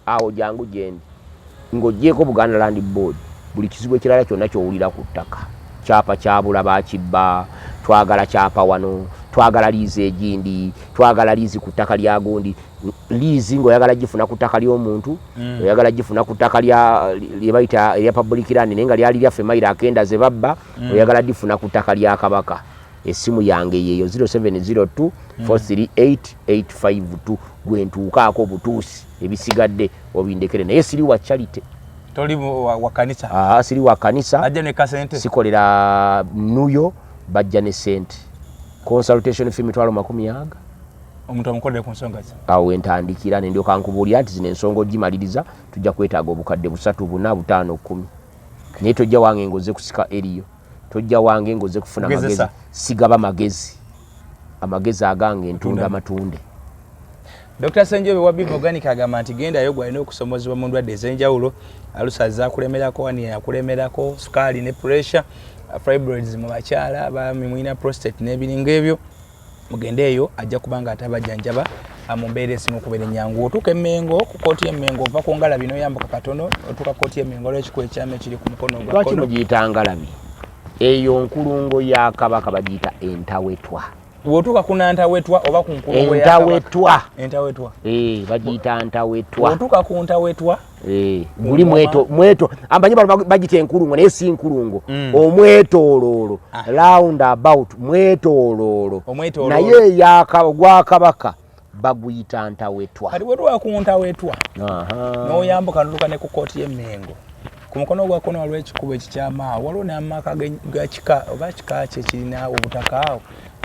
awo jangu gyendi ng'ogyeko Buganda Land Board buli kizibu ekirala kyonna kyowulira ku ttaka kyapa kyabula bakibba twagala kyapa wano twagala liizi egindi twagala liizi ku ttaka lya gundi liizi ng'oyagala gifuna ku ttaka ly'omuntu oyagala gifuna ku ttaka lye bayita erya public land naye nga lyali lyaffe mayiro akenda ze babba oyagala gifuna ku ttaka lya Kabaka esimu yange yeyo 0702 438 852 gwentuukaako obutuusi ebisigadde obindekere naye siri wa charity toli wa kanisa siri wa kanisa ajja ne kasente sikolera nuyo bajja ne sente consultation fee mitwalo 100 omuntu amukolera ku nsonga ze awo entandikira ne ndyoka nkubuulira nti zino ensonga ogimaliriza tujja kwetaaga obukadde 3 4 5 10 naye tojja wange ngoze kusika eriyo tojja wange ngoze kufuna magezi sigaba amagezi agange ntunda matunde Dr. Senjobe wa Biv Organic agamba nti genda yo gwalina okusomozebwa mu ndwadde ez'enjawulo alusaza akulemerako ani akulemerako sukali ne pressure fibroids mu bakyala abami mwina prostate n'ebiringa ebyo mugende eyo ajja kubanga atabajjanjaba mumbeera esimu okubeera ennyangu otuuka Emmengo ku kooti y'Emmengo ova ku Ngalabi n'oyambuka katono otuuka kooti y'Emmengo olw'ekikubo ekyama ekiri ku mukono ogwa lwaki mugiyita Ngalabi eyo nkulungo ya Kabaka bagiyita Entawetwa bw'otuuka ku Nantawetwa oba ku nkulungo ya Entawetwa bagiyita Ntawetwa bw'otuuka ku Ntawetwa guli mweto ambanyi bano bagiyita enkulungo naye si nkulungo omwetooloolo round about mwetooloolo naye gwa Kabaka baguyita Ntawetwa kati bw'otuuka ku Ntawetwa n'oyambuka n'otuuka ne ku kooti y'Emmengo ku mukono ogwa kkono waliwo ekikubo ekikyama waliwo n'amaka ga kika oba kika kye kirina obutaka awo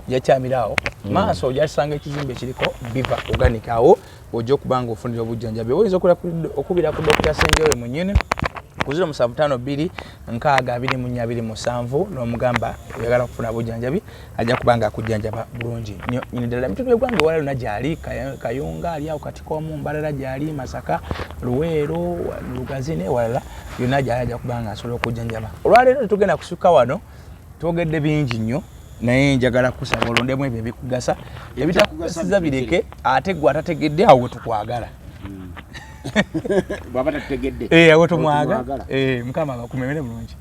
yakyamira awo maaso ojasanga ekizimbe kiriko biva organic awo ojja okubanga ofunira obujjanjabi oyinza okubira ku Dr. Senjowe Munyini ku 0752 62427 n'omugamba oyagala okufuna obujjanjabi ajja kubanga akujjanjaba bulungi nyini ddala emitwe by'eggwanga ewala yonna gyali Kayunga ali awo Katikomu Mbalala gyali Masaka Luweero Lugazi n'ewalala yonna gyali ajja kubanga asobola okujjanjaba olwaleero tetugenda kusukka wano twogedde bingi nnyo naye njagala kusaba olondemu ebyo ebikugasa ebitakugasiza bireke ate gwe atategedde awo wetukwagala bw'aba tategedde awo tumwagala Mukama bakumemere bulungi